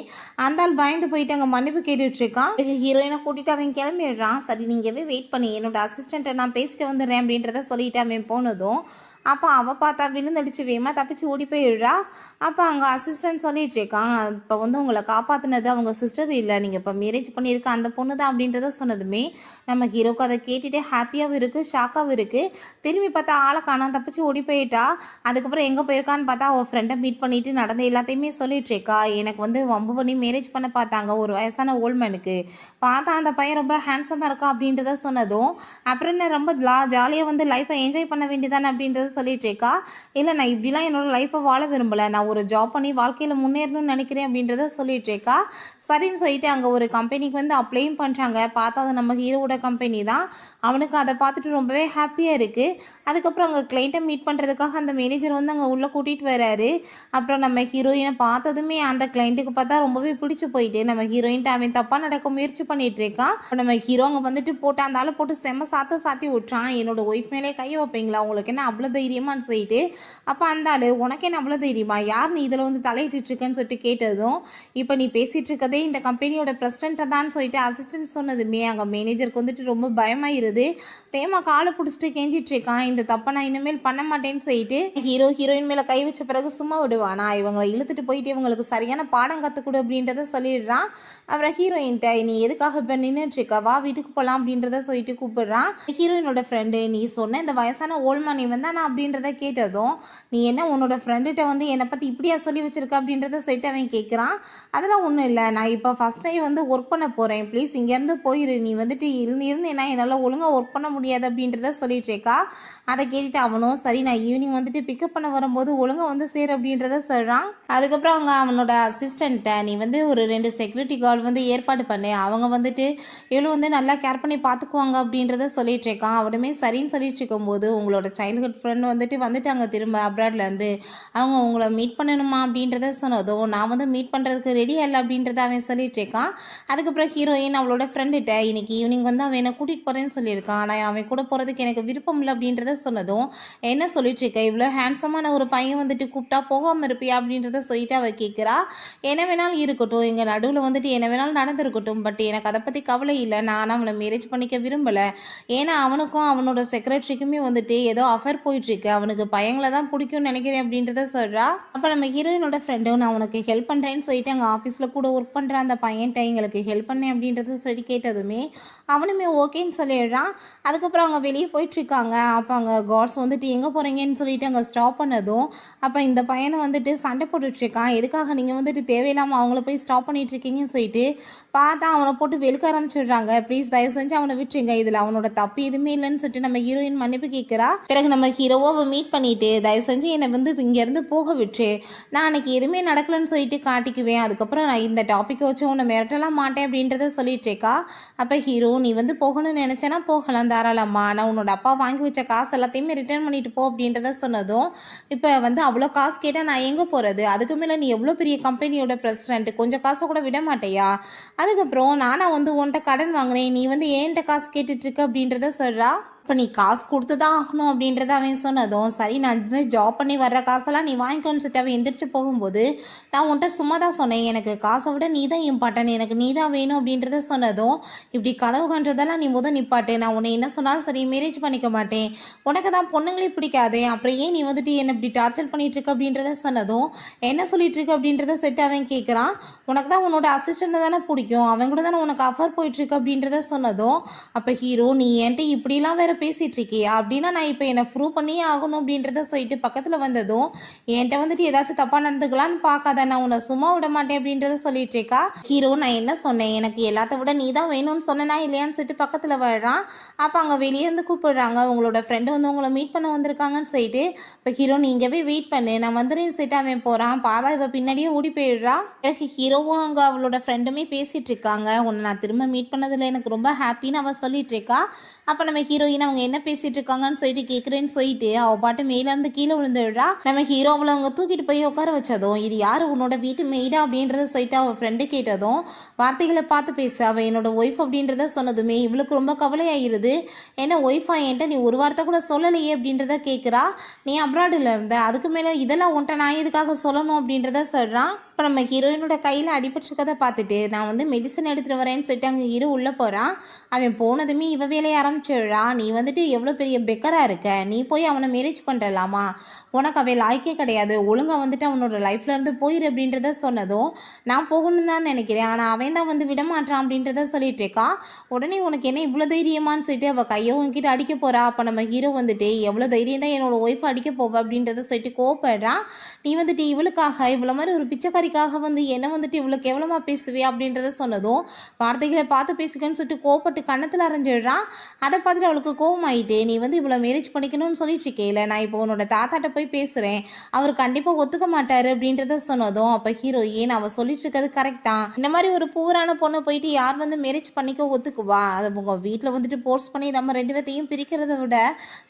[SPEAKER 1] அந்த ஆள் பயந்து போயிட்டு அங்கே மன்னிப்பு கேட்டுட்டு இருக்கான். ஹீரோயினை கூட்டிட்டு அவன் கிளம்பிடுறான். சரி நீங்கவே வெயிட் பண்ணி என்னோட அசிஸ்டண்ட்டை நான் பேசிட்டு வந்துடுறேன் அப்படின்றத சொல்லிட்டு அவன் போனதும் அப்போ அவள் பார்த்தா விழுந்தடிச்சு வேகமாக தப்பிச்சு ஓடி போயிடுறா. அப்போ அங்கே அசிஸ்டன்ட் சொல்லிட்டு இருக்கான், இப்போ வந்து உங்களை காப்பாற்றினது அவங்க சிஸ்டர் இல்லை, நீங்கள் இப்போ மேரேஜ் பண்ணியிருக்க அந்த பொண்ணு தான் அப்படின்றத சொன்னதுமே நம்ம ஹீரோக்கு அதை கேட்டுகிட்டே ஹாப்பியாகவும் இருக்குது ஷாக்காகவும் இருக்குது. திரும்பி பார்த்தா ஆளை காணோம் தப்பிச்சு ஓடி போயிட்டா. அதுக்கப்புறம் எங்கே போயிருக்கான்னு பார்த்தா அவள் ஃப்ரெண்டை மீட் பண்ணிவிட்டு நடந்த எல்லாத்தையுமே சொல்லிட்டு இருக்கா. எனக்கு வந்து வம்பு பண்ணி மேரேஜ் பண்ண பார்த்தாங்க ஒரு வயசான ஓல்மேனுக்கு, பார்த்தா அந்த பையன் ரொம்ப ஹேண்ட்ஸமாக இருக்கா அப்படின்றத சொன்னதும், அப்புறம் என்ன ரொம்ப ஜாலியாக வந்து லைஃப்பை என்ஜாய் பண்ண வேண்டியதானே அப்படின்றத சொல்லிட்டு இருக்கா. இல்லை நான் இப்படிலாம் என்னோட லைஃப்பை வாழ விரும்பலை, நான் ஒரு ஜாப் பண்ணி வாழ்க்கையில் முன்னேறணும்னு நினைக்கிறேன் அப்படின்றத சொல்லிட்டு இருக்கா. சரின்னு சொல்லிட்டு அங்கே ஒரு கம்பெனிக்கு வந்து அப்ளையும் பண்ணுறாங்க. பார்த்தா அது நம்ம ஹீரோவோட கம்பெனி தான். அவனுக்கு அதை பார்த்துட்டு ரொம்பவே ஹாப்பியாக இருக்குது. அதுக்கப்புறம் அங்கே கிளைண்ட்டை மீட் பண்ணுறதுக்காக அந்த மேனேஜர் வந்து அங்கே உள்ளே கூட்டிகிட்டு வராரு. அப்புறம் நம்ம ஹீரோயினை பார்த்ததுமே அந்த கிளைண்ட்டுக்கு பார்த்தா ரொம்பவே பிடிச்சி போயிட்டு நம்ம ஹீரோயின்ட்டு அவன் தப்பாக நடக்க முயற்சி பண்ணிட்டு இருக்கான். நம்ம ஹீரோ அங்கே வந்துட்டு போட்டு அந்த ஆளை போட்டு செம்ம சாத்தி விட்டுறான். என்னோட ஒய்ஃப் மேலே கையை வைப்பீங்களா, உங்களுக்கு என்ன அவ்வளோ தைரியமானு சொல்லிட்டு. அப்போ அந்த ஆள் உனக்கு என்ன அவ்வளோ தைரியமா, யார் நீ இதில் வந்து தலையிட்டு இருக்கேன்னு சொல்லிட்டு கேட்டதும், இப்போ நீ பேசிகிட்டு இருக்கதே இந்த கம்பெனியோட பிரசிடென்ட்டை தான் சொல்லிட்டு அசிஸ்டன்ட் சொன்னதுமே அங்கே மேனேஜருக்கு வந்துட்டு ரொம்ப பயமாயிருது. பேமா காலை பிடிச்சிட்டு கெஞ்சிட்டு இருக்கான். இந்த தப்பை நான் இனிமேல் பண்ண மாட்டேன்னு சொல்லிட்டு ஹீரோயின் மேலே கை வச்ச பிறகு சும்மா விடுவானா, இவங்களை இழுத்துட்டு போயிட்டு இவங்களுக்கு சரியான பாடம் கற்றுக்கொடு அப்படின்றத சொல்லிடுறான். அப்புறம் ஹீரோயின்ட்ட நீ எதுக்காக இப்போ நின்றுட்டு இருக்கா, வா வீட்டுக்கு போகலாம் அப்படின்றத சொல்லிட்டு கூப்பிடுறான். ஹீரோயினோட ஃப்ரெண்டு நீ சொன்ன இந்த வயசான ஓல்மணி வந்தானா அப்படின்றத கேட்டதும், நீ என்ன உன்னோட ஃப்ரெண்டுகிட்ட வந்து என்னை பற்றி இப்படியா சொல்லி வச்சிருக்க அப்படின்றத சொல்லிட்டு அவன் கேட்குறான். அதெல்லாம் ஒன்றும் இல்லை, நான் இப்போ ஃபஸ்ட் டைம் வந்து ஒர்க் பண்ண போகிறேன், ப்ளீஸ் இங்கேருந்து போயிரு, நீ வந்துட்டு இருந்து என்ன என்னால் ஒழுங்காக ஒர்க் பண்ண முடியாது அப்படின்றத சொல்லிட்டு இருக்கா. அதை கேட்டுட்டு அவனும் சரி நான் ஈவினிங் வந்துட்டு பிக்கப் பண்ண வரும்போது ஒழுங்காக வந்து சேரு அப்படின்றத சொல்கிறான். அதுக்கப்புறம் அவங்க அவனோட அசிஸ்டண்ட்டை நீ வந்து ஒரு 2 செக்யூரிட்டி கார்டு வந்து ஏற்பாடு பண்ணு, அவங்க வந்துட்டு இவ்வளோ வந்து நல்லா கேர் பண்ணி பார்த்துக்குவாங்க அப்படின்றத சொல்லிட்டு இருக்கான். அவனுமே சரின்னு சொல்லிட்டு இருக்கும்போது உங்களோட சைல்ட்ஹுட் ஃப்ரெண்ட் வந்துட்டாங்க திரும்ப அப்ராட்லேருந்து, அவங்க உங்களை மீட் பண்ணணுமா அப்படின்றத சொன்னதும் நான் வந்து மீட் பண்ணுறதுக்கு ரெடி இல்லை அப்படின்றத அவன் சொல்லிட்டு இருக்கான். அதுக்கப்புறம் ஹீரோயின் அவளோட ஃப்ரெண்டுகிட்ட இன்னைக்கு ஈவினிங் வந்து அவன் என்னை கூட்டிகிட்டு போகிறேன்னு சொல்லியிருக்கான், ஆனால் அவன் கூட போகிறதுக்கு எனக்கு விருப்பம் இல்லை அப்படின்றத சொன்னதும் என்ன சொல்லிட்டு இருக்க, இவ்வளோ ஹேண்ட்ஸமான ஒரு பையன் வந்துட்டு கூப்பிட்டா போகாமல் இருப்பியா அப்படின்றத சொல்லிட்டு அவள் கேட்குறா. என்ன வேணாலும் இருக்கட்டும், எங்கள் நடுவில் வந்துட்டு என்ன வேணாலும் நடந்திருக்கட்டும், பட் எனக்கு அதை பற்றி கவலை இல்லை, நான் அவனை மேரேஜ் பண்ணிக்க விரும்பலை, ஏன்னா அவனுக்கும் அவனோட செக்ரட்டரிக்குமே வந்துட்டு ஏதோ அஃபேர் போயிட்டுருக்கு, அவனுக்கு பையங்களை தான் பிடிக்கும்னு நினைக்கிறேன் அப்படின்றத சொல்கிறா. அப்போ நம்ம ஹீரோயினோட ஃப்ரெண்டும் நான் உனக்கு ஹெல்ப் பண்ணுறேன்னு சொல்லிட்டு அங்கே ஆஃபீஸில் கூட ஒர்க் பண்ணுற அந்த பையன்ட்ட எங்களுக்கு ஹெல்ப் பண்ணேன் அப்படின்றத சொல்லி கேட்டதுமே அவனுமே ஓகேன்னு சொல்லிடுறான். அதுக்கப்புறம் அவங்க வெளியே போயிட்டுருக்காங்க. அப்போ அங்கே காட்ஸ் வந்துட்டு எங்கே போகிறீங்கன்னு சொல்லிட்டு அங்கே ஸ்டாப் பண்ணதும் அப்போ இந்த பையனை வந்துட்டு சண்டை போட்டுட்ருக்கான். எதுக்காக நீங்கள் வந்துட்டு தேவையில்லாமல் அவங்கள போய் ஸ்டாப் பண்ணிகிட்ருக்கீங்கன்னு சொல்லிட்டு பார்த்தா அவனை போட்டு வெளுக்க ஆரம்பிச்சிடுறாங்க. ப்ளீஸ் தயவு செஞ்சு அவனை விட்டுருங்க, இதில் அவனோட தப்பு எதுவுமே இல்லைன்னு சொல்லிட்டு நம்ம ஹீரோயின் மன்னிப்பு கேட்குறா. பிறகு நம்ம ஹீரோவை மீட் பண்ணிவிட்டு தயவு செஞ்சு என்னை வந்து இங்கேருந்து போக விட்டு நான் அன்றைக்கி எதுவுமே நடக்கலன்னு சொல்லிட்டு காட்டிக்குவேன், அதுக்கப்புறம் நான் இந்த டாப்பிக்கை வச்சு உன்னை மிரட்டலாம் மாட்டேன் அப்படின்றத சொல்லிட்டு இருக்கா. அப்போ ஹீரோ நீ வந்து போகணும்னு நினச்சேன்னா போகலாம் தாராளமாக, நான் உன்னோட அப்பா வாங்கி வச்ச காசு எல்லாத்தையுமே ரிட்டர்ன் பண்ணிட்டு போ அப்படின்றத சொன்னதும் இப்போ வந்து அவ்வளோ காசு கேட்டால் நான் எங்கே போகிறது, அதுக்கு மேலே நீ எவ்வளோ பெரிய கம்பெனியோட பிரசிடென்ட், கொஞ்சம் காசை கூட விட மாட்டேயா, அதுக்கப்புறம் நானாக வந்து உன்கிட்ட கடன் வாங்கினேன், நீ வந்து ஏன்ட்ட காசு கேட்டுட்ருக்க அப்படின்றத சொல்கிறா. இப்போ நீ காசு கொடுத்து தான் ஆகணும் அப்படின்றத அவன் சொன்னதும் சரி நான் வந்து ஜாப் பண்ணி வர்ற காசெல்லாம் நீ வாங்கிக்கோன்னு சொல்லிட்டு அவன் எந்திரிச்சு போகும்போது நான் உன்ட்ட சும்மா தான் சொன்னேன், எனக்கு காசை விட நீ தான் இம்பார்ட்டன், எனக்கு நீ தான் வேணும் அப்படின்றத சொன்னதும் இப்படி கனவு கன்றதெல்லாம் நீ நிப்பாட்டு, நான் உன்னை என்ன சொன்னாலும் சரி மேரேஜ் பண்ணிக்க மாட்டேன், உனக்கு தான் பொண்ணுங்களே பிடிக்காதே, அப்புறம் ஏன் நீ வந்துட்டு என்னை இப்படி டார்ச்சர் பண்ணிட்டு இருக்க அப்படின்றத சொன்னதும் என்ன சொல்லிட்டு இருக்கு அப்படின்றத சொல்லிட்டு அவன் கேட்குறான். உனக்கு தான் உன்னோட அசிஸ்டண்ட் தானே பிடிக்கும், அவன் கூட தானே உனக்கு ஆஃபர் போயிட்டுருக்கு அப்படின்றத சொன்னதும் அப்போ ஹீரோ நீ என்கிட்ட இப்படிலாம் வேற பேசிட்டு இருக்கியா அப்படின்னா நான் இப்போ என்னை ப்ரூவ் பண்ணியே ஆகணும் அப்படின்றத சொல்லிட்டு பக்கத்தில் வந்ததும் என்கிட்ட வந்துட்டு ஏதாச்சும் தப்பாக நடந்துக்கலான்னு பார்க்காத, நான் உன்னை சும்மா விட மாட்டேன் அப்படின்றத சொல்லிட்டு இருக்கா. ஹீரோ நான் என்ன சொன்னேன், எனக்கு எல்லாத்த விட நீ தான் வேணும்னு சொன்னா இல்லையான்னு சொல்லிட்டு பக்கத்தில் வர்றான். அப்போ அங்கே வெளியே இருந்து கூப்பிடுறாங்க, உங்களோட ஃப்ரெண்டு வந்து உங்களை மீட் பண்ண வந்திருக்காங்கன்னு சொல்லிட்டு. இப்போ ஹீரோ நீ இங்கேவே வெயிட் பண்ணு, நான் வந்துடுன்னு சொல்லிட்டு அவன் போகிறான். பாதா இவ பின்னாடியே ஓடி போயிடுறா. பிறகு ஹீரோவும் அங்கே அவளோட ஃப்ரெண்டுமே பேசிகிட்டு இருக்காங்க. உன்னை நான் திரும்ப மீட் பண்ணதில் எனக்கு ரொம்ப ஹாப்பின்னு அவள் சொல்லிட்டு இருக்கா. அப்போ நம்ம ஹீரோயின் அவங்க என்ன பேசிட்டு இருக்காங்கன்னு சொல்லிட்டு கேட்குறேன்னு சொல்லிட்டு அவள் பாட்டு மேலேருந்து கீழே விழுந்துடுறா. நம்ம ஹீரோ அவளை அவங்க தூக்கிட்டு போய் உட்கார வச்சதும் இது யார் உன்னோட வீட்டு மெய்டா அப்படின்றத சொல்லிட்டு அவள் ஃப்ரெண்டு கேட்டதும் வார்த்தைகளை பார்த்து பேச அவள் என்னோட ஒய்ஃப் அப்படின்றத சொன்னதுமே இவளுக்கு ரொம்ப கவலையாயிருது. என்ன ஒய்ஃபா என்கிட்ட நீ ஒரு வார்த்தை கூட சொல்லலையே அப்படின்றத கேட்குறா. நீ அப்ராடில் இருந்த, அதுக்கு மேலே இதெல்லாம் உன்ட்ட நான் எதுக்காக சொல்லணும் அப்படின்றத சொல்கிறான். இப்போ நம்ம ஹீரோயினோட கையில் அடிபட்டுருக்கதை பார்த்துட்டு நான் வந்து மெடிசன் எடுத்துகிட்டு வரேன்னு சொல்லிட்டு அங்கே ஹீரோ உள்ளே போகிறான். அவன் போனதுமே இவ வேலையை ஆரம்பிச்சிடுறா. நீ வந்துட்டு எவ்வளோ பெரிய பெக்கராக இருக்க, நீ போய் அவனை மேரேஜ் பண்ணலாமா, உனக்கு அவன் லாய்க்கே கிடையாது, ஒழுங்காக வந்துட்டு அவனோட லைஃப்லேருந்து போயிரு அப்படின்றத சொன்னதும் நான் போகணும்னு தான் நினைக்கிறேன், ஆனால் அவன் தான் வந்து விடமாட்டான் அப்படின்றத சொல்லிட்டு இருக்கா. உடனே உனக்கு என்ன இவ்வளோ தைரியமானு சொல்லிட்டு அவள் கையை உங்ககிட்ட அடிக்க போகிறா. அப்போ நம்ம ஹீரோ வந்துட்டு எவ்வளோ தைரியம் தான் என்னோட ஒய்ஃப் அடிக்க போவ அப்படின்றத சொல்லிட்டு கோவப்படுறான். நீ வந்துட்டு இவளுக்காக இவ்வளோ மாதிரி ஒரு பிச்சைக்காரி சம்பாரிக்காக வந்து என்ன வந்துட்டு இவ்வளோ கேவலமாக பேசுவே அப்படின்றத சொன்னதும் வார்த்தைகளை பார்த்து பேசிக்கன்னு சொல்லிட்டு கோவப்பட்டு கன்னத்தில் அரைஞ்சிடுறான். அதை பார்த்துட்டு அவளுக்கு கோவமாயிட்டு, நீ வந்து இவ்வளோ மேரேஜ் பண்ணிக்கணும்னு சொல்லிட்டு இருக்கேல, நான் இப்போ உன்னோட தாத்தாட்ட போய் பேசுகிறேன், அவர் கண்டிப்பாக ஒத்துக்க மாட்டார் அப்படின்றத சொன்னதும் அப்போ ஹீரோயின் அவள் சொல்லிட்டு இருக்கிறது கரெக்ட் தான். இந்த மாதிரி ஒரு பூரான பொண்ணை போயிட்டு யார் வந்து மேரேஜ் பண்ணிக்க ஒத்துக்குவா? அதை உங்கள் வீட்டில் வந்துட்டு போர்ஸ் பண்ணி நம்ம 2 பேர்த்தையும் பிரிக்கிறத விட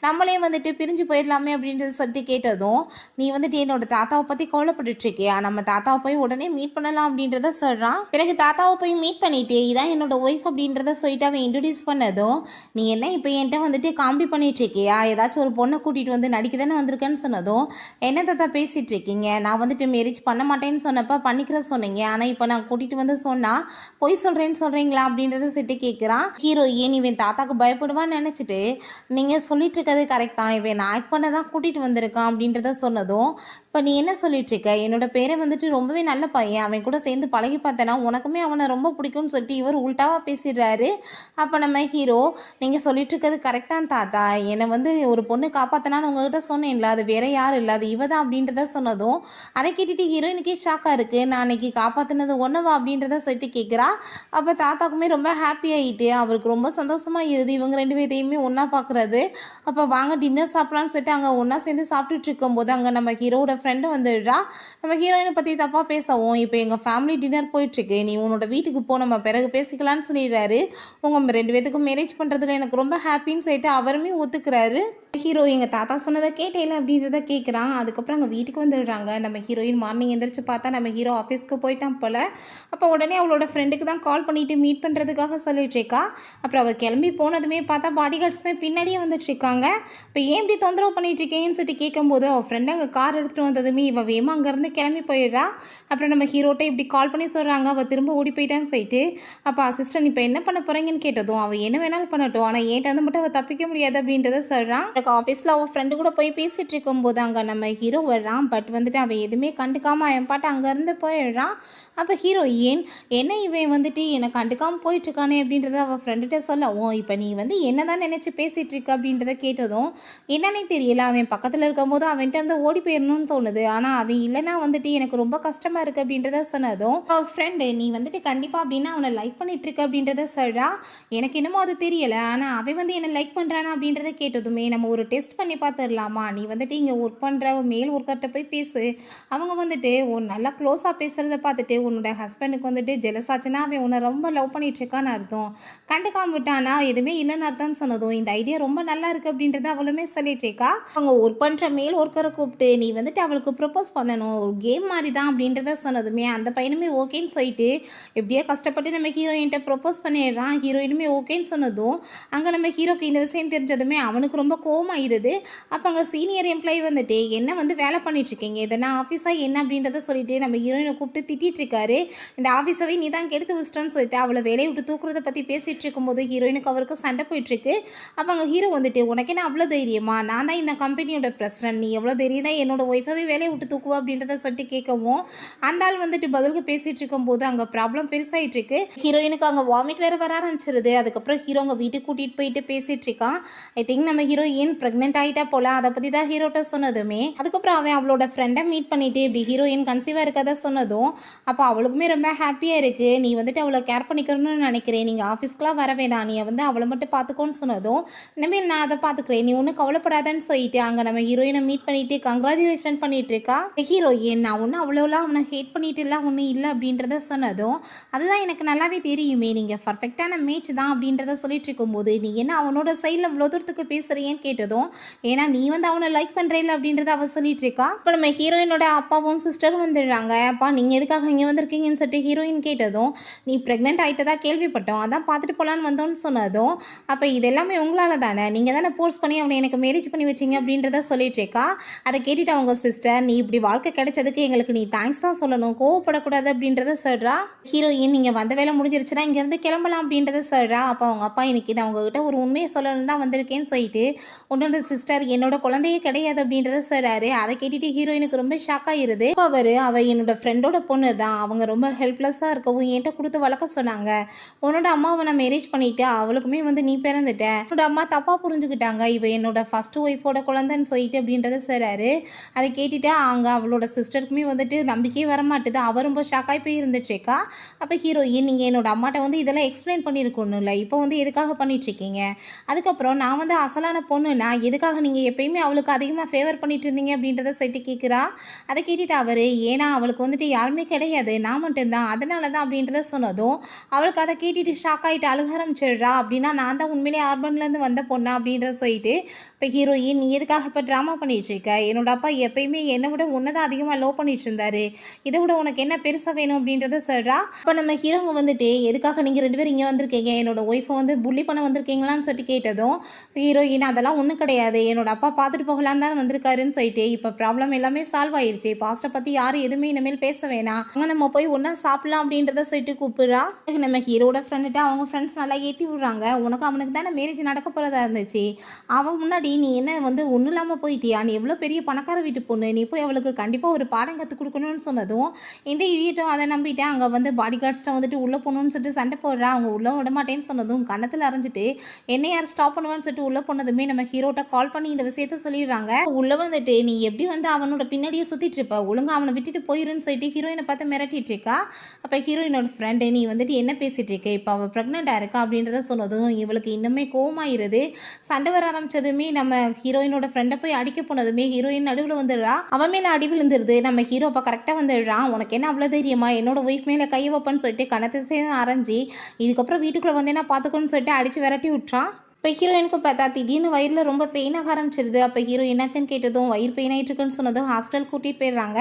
[SPEAKER 1] நம்மளே வந்துட்டு பிரிஞ்சு போயிடலாமே அப்படின்றத சொல்லிட்டு கேட்டதும், நீ வந்துட்டு என்னோட தாத்தாவை பற்றி கவலைப்பட்டுட்டு இருக்கியா, நம்ம தாத்தாவை போய் உடனே மீட் பண்ணலாம் அப்படின்றத சொல்கிறான். பிறகு தாத்தாவை போய் மீட் பண்ணிட்டு இதான் என்னோட ஒய்ஃப் அப்படின்றத சொல்லிட்டு அவன் இன்ட்ரடியூஸ் பண்ணதும், நீ என்ன இப்போ என்கிட்ட வந்துட்டு காமெடி பண்ணிட்டு இருக்கியா, ஏதாச்சும் ஒரு பொண்ணை கூட்டிகிட்டு வந்து நடிக்க தானே வந்திருக்கேன்னு சொன்னதும், என்ன தாத்தா பேசிகிட்டு இருக்கீங்க, நான் வந்துட்டு மேரேஜ் பண்ண மாட்டேன்னு சொன்னப்போ பண்ணிக்கிற சொன்னீங்க, ஆனால் இப்போ நான் கூட்டிகிட்டு வந்து சொன்னால் பொய் சொல்கிறேன்னு சொல்கிறீங்களா அப்படின்றத சொல்லிட்டு கேட்குறான். ஹீரோயின் இவன் தாத்தாக்கு பயப்படுவான்னு நினச்சிட்டு, நீங்கள் சொல்லிட்டு இருக்கிறது கரெக்ட் தான், இவன் நான் ஆக்ட் பண்ண தான் கூட்டிகிட்டு வந்திருக்கான் அப்படின்றத சொன்னதும், இப்போ நீ என்ன சொல்லிட்டுருக்க, என்னோட பேரை வந்துட்டு ரொம்பவே நல்ல பையன், அவன் கூட சேர்ந்து பழகி பார்த்தேன்னா உனக்குமே அவனை ரொம்ப பிடிக்கும்னு சொல்லிட்டு இவர் உள்டாவாக பேசிடுறாரு. அப்போ நம்ம ஹீரோ, நீங்கள் சொல்லிட்டு இருக்கிறது கரெக்டாக தாத்தா, என்னை வந்து ஒரு பொண்ணு காப்பாற்றினான்னு உங்ககிட்ட சொன்னேன்ல, அது வேற யாரும் இல்லை, அது இவ தான் அப்படின்றத சொன்னதும் அதை கேட்டுட்டு ஹீரோயினுக்கே ஷாக்காக இருக்குது. நான் அன்னைக்கு காப்பாற்றினது ஒன்றுவா அப்படின்றத சொல்லிட்டு கேட்குறா. அப்போ தாத்தாக்குமே ரொம்ப ஹாப்பி ஆகிட்டு அவருக்கு ரொம்ப சந்தோஷமாக இருது இவங்க 2 பேர்த்தையுமே ஒன்றா பார்க்குறது. அப்போ வாங்க டின்னர் சாப்பிட்லான்னு சொல்லிட்டு அங்கே ஒன்றா சேர்ந்து சாப்பிட்டுட்டு இருக்கும்போது அங்கே நம்ம ஹீரோட ஃப்ரெண்டு வந்துடுறா. நம்ம ஹீரோயினை பற்றி தப்பாக பேசவும், இப்போ எங்கள் ஃபேமிலி டின்னர் போயிட்டுருக்கு, நீ உன்னோட வீட்டுக்கு போ, நம்ம பிறகு பேசிக்கலான்னு சொல்லிடுறாரு. உங்கள் 2 பேத்துக்கும் மேரேஜ் பண்ணுறதுல எனக்கு ரொம்ப ஹாப்பின்னு சொல்லிட்டு அவருமே ஒத்துக்கிறாரு. ஹீரோ எங்கள் தாத்தா சொன்னதை கேட்டேல அப்படின்றத கேட்குறான். அதுக்கப்புறம் அங்கே வீட்டுக்கு வந்துடுறாங்க. நம்ம ஹீரோயின் மார்னிங் எந்திரிச்சு பார்த்தா நம்ம ஹீரோ ஆஃபீஸ்க்கு போயிட்டான் போல். அப்போ உடனே அவளோட ஃப்ரெண்டுக்கு தான் கால் பண்ணிவிட்டு மீட் பண்ணுறதுக்காக சொல்லிட்டுருக்கா. அப்புறம் அவள் கிளம்பி போனதுமே பார்த்தா பாடி கார்ட்ஸுமே பின்னாடியே வந்துட்டுருக்காங்க. இப்போ ஏன் இப்படி தொந்தரவு பண்ணிகிட்ருக்கேன்னு சொல்லிட்டு கேட்கும்போது அவள் ஃப்ரெண்டு அங்கே கார் எடுத்துகிட்டு வந்ததுமே இவள் வேமா அங்கேருந்து கிளம்பி போயிடுறா. அப்புறம் நம்ம ஹீரோட்ட இப்படி கால் பண்ணி சொல்கிறாங்க அவள் திரும்ப ஓடி போயிட்டான்னு சொல்லிட்டு. அப்போ அசிஸ்டன்ட் இப்போ என்ன பண்ண போகிறீங்கன்னு கேட்டதும் அவள் என்ன வேணாலும் பண்ணட்டும், ஆனால் ஏன்ட்டு மட்டும் அவள் தப்பிக்க முடியாது அப்படின்றத சொல்கிறான். ஆஃபீஸில் அவன் ஃப்ரெண்டு கூட போய் பேசிகிட்டு இருக்கும்போது அங்கே நம்ம ஹீரோ வர்றான். பட் வந்துட்டு அவன் எதுவுமே கண்டுக்காமல் அவன் பாட்டு அங்கேருந்து போயிடுறான். அப்போ ஹீரோயின் என்ன இவன் வந்துட்டு என்னை கண்டுக்காமல் போயிட்டுருக்கானே அப்படின்றத அவள் ஃப்ரெண்டுகிட்ட சொல்லவும், இப்போ நீ வந்து என்ன தான் நினச்சி பேசிகிட்டு இருக்க அப்படின்றத கேட்டதும் என்னன்னே தெரியல, அவன் பக்கத்தில் இருக்கும்போது அவன்கிட்ட இருந்து ஓடி போயிடணும்னு தோணுது, ஆனால் அவன் இல்லைன்னா வந்துட்டு எனக்கு ரொம்ப கஷ்டமாக இருக்குது அப்படின்றத சொன்னதும் அவள் ஃப்ரெண்டு நீ வந்துட்டு கண்டிப்பாக அப்படின்னா அவனை லைக் பண்ணிட்டு இருக்க அப்படின்றத சொல்கிறா. எனக்கு என்னமோ அது தெரியலை, ஆனால் அவன் வந்து என்னை லைக் பண்ணுறானா அப்படின்றத கேட்டதுமே நம்ம ஒரு டெஸ்ட் பண்ணி பார்த்துடலாமா, நீ வந்துட்டு இங்கே ஒர்க் பண்ணுற மேல் ஒர்க்கர்கிட்ட போய் பேசு, அவங்க வந்துட்டு உன் நல்லா க்ளோஸாக பேசுகிறத பார்த்துட்டு உன்னோட ஹஸ்பண்டுக்கு வந்துட்டு ஜெலஸ் ஆச்சுன்னா அவன் உன்னை ரொம்ப லவ் பண்ணிகிட்ருக்கான்னு அர்த்தம், கண்டுக்காம விட்டானா எதுவுமே இல்லைன்னு அர்த்தம்னு சொன்னதும் இந்த ஐடியா ரொம்ப நல்லா இருக்குது அப்படின்றத அவளுமே சொல்லிட்டுருக்கா. அவங்க ஒர்க் பண்ணுற மேல் ஒர்க்கரை கூப்பிட்டு நீ வந்துட்டு அவளுக்கு ப்ரப்போஸ் பண்ணணும், ஒரு கேம் மாதிரி தான் அப்படின்றத சொன்னதுமே அந்த பையனுமே ஓகேன்னு சொல்லிட்டு எப்படியோ கஷ்டப்பட்டு நம்ம ஹீரோயின்கிட்ட ப்ரப்போஸ் பண்ணிடுறான். ஹீரோயினுமே ஓகேன்னு சொன்னதும் அங்கே நம்ம ஹீரோக்கு இந்த விஷயம் தெரிஞ்சதுமே அவனுக்கு ரொம்ப கோவமாயிருது. அப்போ அங்கே சீனியர் எம்ப்ளாயி வந்துட்டு என்ன வந்து வேலை பண்ணிட்டுருக்கீங்க, எதனா ஆஃபீஸாக என்ன அப்படின்றத சொல்லிட்டு நம்ம ஹீரோயினை கூப்பிட்டு திட்டிகிட்டு இருக்காரு. இந்த ஆஃபீஸாவே நீ தான் கெடுத்து வச்சிட்டோன்னு சொல்லிட்டு அவளை வேலையை விட்டு தூக்குறதை பற்றி பேசிகிட்டு இருக்கும்போது ஹீரோயினுக்கு அவருக்கு சண்டை போயிட்டுருக்கு. அப்போ அங்கே ஹீரோ வந்துட்டு உனக்கு என்ன அவ்வளோ தைரியமா, நான் தான் இந்த கம்பெனியோட பிரசிடென்ட், நீ எவ்வளோ தைரியம் தான் என்னோட ஒய்ஃபாவே வேலையை விட்டு தூக்குவா அப்படின்றத சொல்லிட்டு கேட்கவும் அந்த ஆள் வந்துட்டு பதிலுக்கு பேசிகிட்டு இருக்கும்போது அங்கே ப்ராப்ளம் பெருசாகிட்டு இருக்கு. ஹீரோயினுக்கு அங்கே வாமிட் வேறு வர ஆரம்பிச்சிருது. அதுக்கப்புறம் ஹீரோ அங்கே வீட்டுக்கு கூட்டிகிட்டு போயிட்டு பேசிகிட்டு இருக்கான். ஐ திங்க் நம்ம ஹீரோயின் ப்ரெக்னென்ட் ஆகிட்டா போல, அதை பற்றி தான் ஹீரோட்ட சொன்னதுமே அதுக்கப்புறம் அவன் அவளோட ஃப்ரெண்டை மீட் பண்ணிவிட்டு இப்படி ஹீரோயின் கன்சீவாக இருக்கதை சொன்னதும் அப்போ அவளுக்குமே ரொம்ப ஹாப்பியாக இருக்குது. நீ வந்துட்டு அவளை கேர் பண்ணிக்கணும்னு நினைக்கிறேன், நீங்கள் ஆஃபீஸ்க்குலாம் வர வேணாம், நீ வந்து அவளை மட்டும் பார்த்துக்கோன்னு சொன்னதும் இனிமேல் நான் அதை பார்த்துக்கிறேன், நீ ஒன்றும் கவலைப்படாதன்னு சொல்லிட்டு அங்கே நம்ம ஹீரோயினை மீட் பண்ணிவிட்டு கங்க்ராச்சுலேஷன் பண்ணிட்டு இருக்கா. ஹீரோயின் நான் ஒன்றும் அவ்வளோலாம் அவனை ஹேட் பண்ணிட்டு இல்லை ஒன்றும் இல்லை அப்படின்றத சொன்னதும் அதுதான் எனக்கு நல்லாவே தெரியுமே, நீங்கள் பர்ஃபெக்டான மேட்ச் தான் அப்படின்றத சொல்லிட்டு இருக்கும்போது நீ என்ன அவனோட சைடில் இவ்வளோ தூரத்துக்கு பேசுகிறேன்னு கேட்டதும் ஏன்னா நீ வந்து அவனை லைக் பண்ணுறேன் அப்படின்றத அவள் சொல்லிட்டு இருக்கா. இப்போ நம்ம ஹீரோயினோட அப்பாவும் சிஸ்டரும் வந்துடுறாங்க. அப்பா நீங்கள் எதுக்காக இங்கே வந்திருக்கீங்கன்னு சொல்லிட்டு ஹீரோயின் கேட்டதும் நீ ப்ரெக்னென்ட் ஆகிட்டதா கேள்விப்பட்டோம், அதான் பார்த்துட்டு போகலான்னு வந்தோன்னு சொன்னதும் அப்போ இது எல்லாமே உங்களால் தானே, நீங்கள் தானே போர்ஸ் பண்ணி அவனை எனக்கு மேரேஜ் பண்ணி வச்சிங்க அப்படின்றத சொல்லிட்டு இருக்கா. அதை கேட்டுட்டு அவங்க சிஸ்டர் நீ இப்படி வாழ்க்கை கிடைச்சதுக்கு எங்களுக்கு நீ தேங்க்ஸ் தான் சொல்லணும், கோவப்படக்கூடாது அப்படின்றத சொல்கிறா. ஹீரோயின் நீங்கள் வந்த வேலை முடிஞ்சிருச்சுன்னா இங்கேருந்து கிளம்பலாம் அப்படின்றத சொல்கிறா. அப்போ அவங்க அப்பா இன்னைக்கு நான் உங்ககிட்ட ஒரு உண்மையை சொல்லணும் தான் வந்திருக்கேன்னு சொல்லிட்டு உன்னோட சிஸ்டர் என்னோட குழந்தையே கிடையாது அப்படின்றத சொல்கிறாரு. அதை கேட்டுட்டு ஹீரோயினுக்கு ரொம்ப ஷாக் ஆகிருது. அவள் என்னோட ஃப்ரெண்டோட பொண்ணு தான், அவங்க ரொம்ப ஹெல்ப்லெஸ்ஸாக இருக்கவும் என்கிட்ட கொடுத்து வளர்க்க சொன்னாங்க. உன்னோட அம்மாவை நான் மேரேஜ் பண்ணிவிட்டு அவளுக்குமே வந்து நீ பிறந்துட்ட, என்னோட அம்மா தப்பாக புரிஞ்சுக்கிட்டாங்க, இவ என்னோட ஃபஸ்ட்டு ஒய்ஃபோட குழந்தைன்னு சொல்லிட்டு அப்படின்றத சொல்கிறாரு. அதை கேட்டுட்டு அங்கே அவளோட சிஸ்டருக்குமே வந்துட்டு நம்பிக்கையே வரமாட்டுது. அவள் ரொம்ப ஷாக்காகி போய் இருந்துச்சுக்கா. அப்போ ஹீரோயின், நீங்கள் என்னோட அம்மாட்ட வந்து இதெல்லாம் எக்ஸ்பிளைன் பண்ணியிருக்கணும் இல்லை, இப்போ வந்து எதுக்காக பண்ணிகிட்ருக்கீங்க? அதுக்கப்புறம் நான் வந்து அசலான பொண்ணுனா எதுக்காக நீங்கள் எப்பயுமே அவளுக்கு அதிகமாக ஃபேவர் பண்ணிட்டு இருந்தீங்க அப்படின்றத சொல்லிட்டு கேட்குறா. அதை கேட்டுட்டு அவர், ஏன்னா அவளுக்கு வந்துட்டு யாருமே கிடையாது, நான் மட்டும்தான், அதனால தான் அப்படின்றத சொன்னதும் அவளுக்கு அதை கேட்டுட்டு ஷாக் ஆகிட்டு அழுக ஆரம்பிச்சிடுறா. அப்படின்னா நான் தான் உண்மையிலே ஆர்பன்லேருந்து வந்த பொண்ணா அப்படின்றத சொல்லிட்டு. இப்போ ஹீரோயின், நீ எதுக்காக இப்போ ட்ராமா பண்ணிட்டு இருக்க? என்னோட அப்பா எப்பயுமே என்னை விட உன்னை தான் அதிகமாக லவ் பண்ணிட்டு இருந்தாரு, இதை விட உனக்கு என்ன பெருசாக வேணும் அப்படின்றத சொல்கிறா. அப்போ நம்ம ஹீரோங்க வந்துட்டு, எதுக்காக நீங்கள் 2 பேரும் இங்கே வந்திருக்கீங்க, என்னோட ஒய்ஃபை வந்து புள்ளி பண்ண வந்திருக்கீங்களான்னு சொல்லிட்டு கேட்டதும் ஹீரோயின், அதெல்லாம் ஒன்றும் கிடையாது, என்னோட அப்பா பார்த்துட்டு போகலான்னு தான் வந்திருக்காருன்னு சொல்லிட்டு. இப்போ ப்ராப்ளம் எல்லாமே சால்வ் ஆயிடுச்சு, பாஸ்ட்டை பற்றி யாரும் எதுவுமே இனிமேல் பேச வேணாம், அங்கே நம்ம போய் ஒன்றா சாப்பிட்லாம் அப்படின்றத சொல்லிட்டு கூப்பிட்றா. நம்ம ஹீரோட ஃப்ரெண்டுட்டு அவங்க ஃப்ரெண்ட்ஸ் நல்லா ஏற்றி விடுறாங்க. உனக்கு அவனுக்கு தானே மேரேஜ் நடக்க போகிறதா இருந்துச்சு, அவன் முன்னாடி நீ என்ன வந்து ஒன்றும் இல்லாமல் போயிட்டியா? நீ எவ்வளோ பெரிய பணக்கார வீட்டு பொண்ணு, நீ போய் அவளுக்கு கண்டிப்பாக ஒரு பாடம் கற்றுக் கொடுக்கணும்னு சொன்னதும் இந்த இடியட்டும் அதை நம்பிட்டு அங்கே வந்து பாடி கார்ட்ஸ்ட்டை வந்துட்டு உள்ளே போகணுன்னு சொல்லிட்டு சண்டை போடுறா. அவங்க உள்ளே விட மாட்டேன்னு சொன்னதும் கன்னத்தில் அரைஞ்சிட்டு என்ன யார் ஸ்டாப் பண்ணுவான்னு சொல்லிட்டு உள்ளே போனதுமே நம்ம ஹீரோட்ட கால் பண்ணி இந்த விஷயத்த சொல்லிடுறாங்க. உள்ளே வந்துட்டு, நீ எப்படி வந்து அவனோட பின்னாடியே சுற்றிட்டு இருப்ப, ஒழுங்காக அவனை விட்டுட்டு போயிருன்னு சொல்லிட்டு ஹீரோயினை பார்த்து மிரட்டிட்டு இருக்கா. அப்போ ஹீரோயினோட ஃப்ரெண்டு, நீ வந்துட்டு என்ன பேசிகிட்டு இருக்க, இப்போ அவள் ப்ரெக்னெண்ட்டாக இருக்கா அப்படின்றத சொன்னதும் இவளுக்கு இன்னுமே கோவமாயிருது. சண்டை வர ஆரம்பிச்சதுமே நம்ம ஹீரோயினோட ஃப்ரெண்டை போய் அடிக்க போனதுமே ஹீரோயின் நடுவில் வந்துடுறா. அவன் மேலே அடி விழுந்துருது. நம்ம ஹீரோ அப்போ கரெக்டாக வந்துடுறான். உனக்கு என்ன அவ்வளோ தைரியமா என்னோட ஒய்ஃப் மேலே கை வைப்பன்னு சொல்லிட்டு கணத்தை சேர்ந்து அரைஞ்சி, இதுக்கப்புறம் வீட்டுக்குள்ளே வந்தேன்னா பார்த்துக்கோன்னு சொல்லிட்டு அடித்து விரட்டி விட்டுறான். இப்போ ஹீரோயினுக்கு பார்த்தா திடீர்னு வயிறில் ரொம்ப பெயினாக ஆரம்பிச்சிருது. அப்போ ஹீரோ என்னாச்சுன்னு கேட்டதும் வயிறு பெயின் ஆகிட்டு இருக்குன்னு சொன்னதும் ஹாஸ்பிட்டல் கூட்டிகிட்டு போயிடுறாங்க.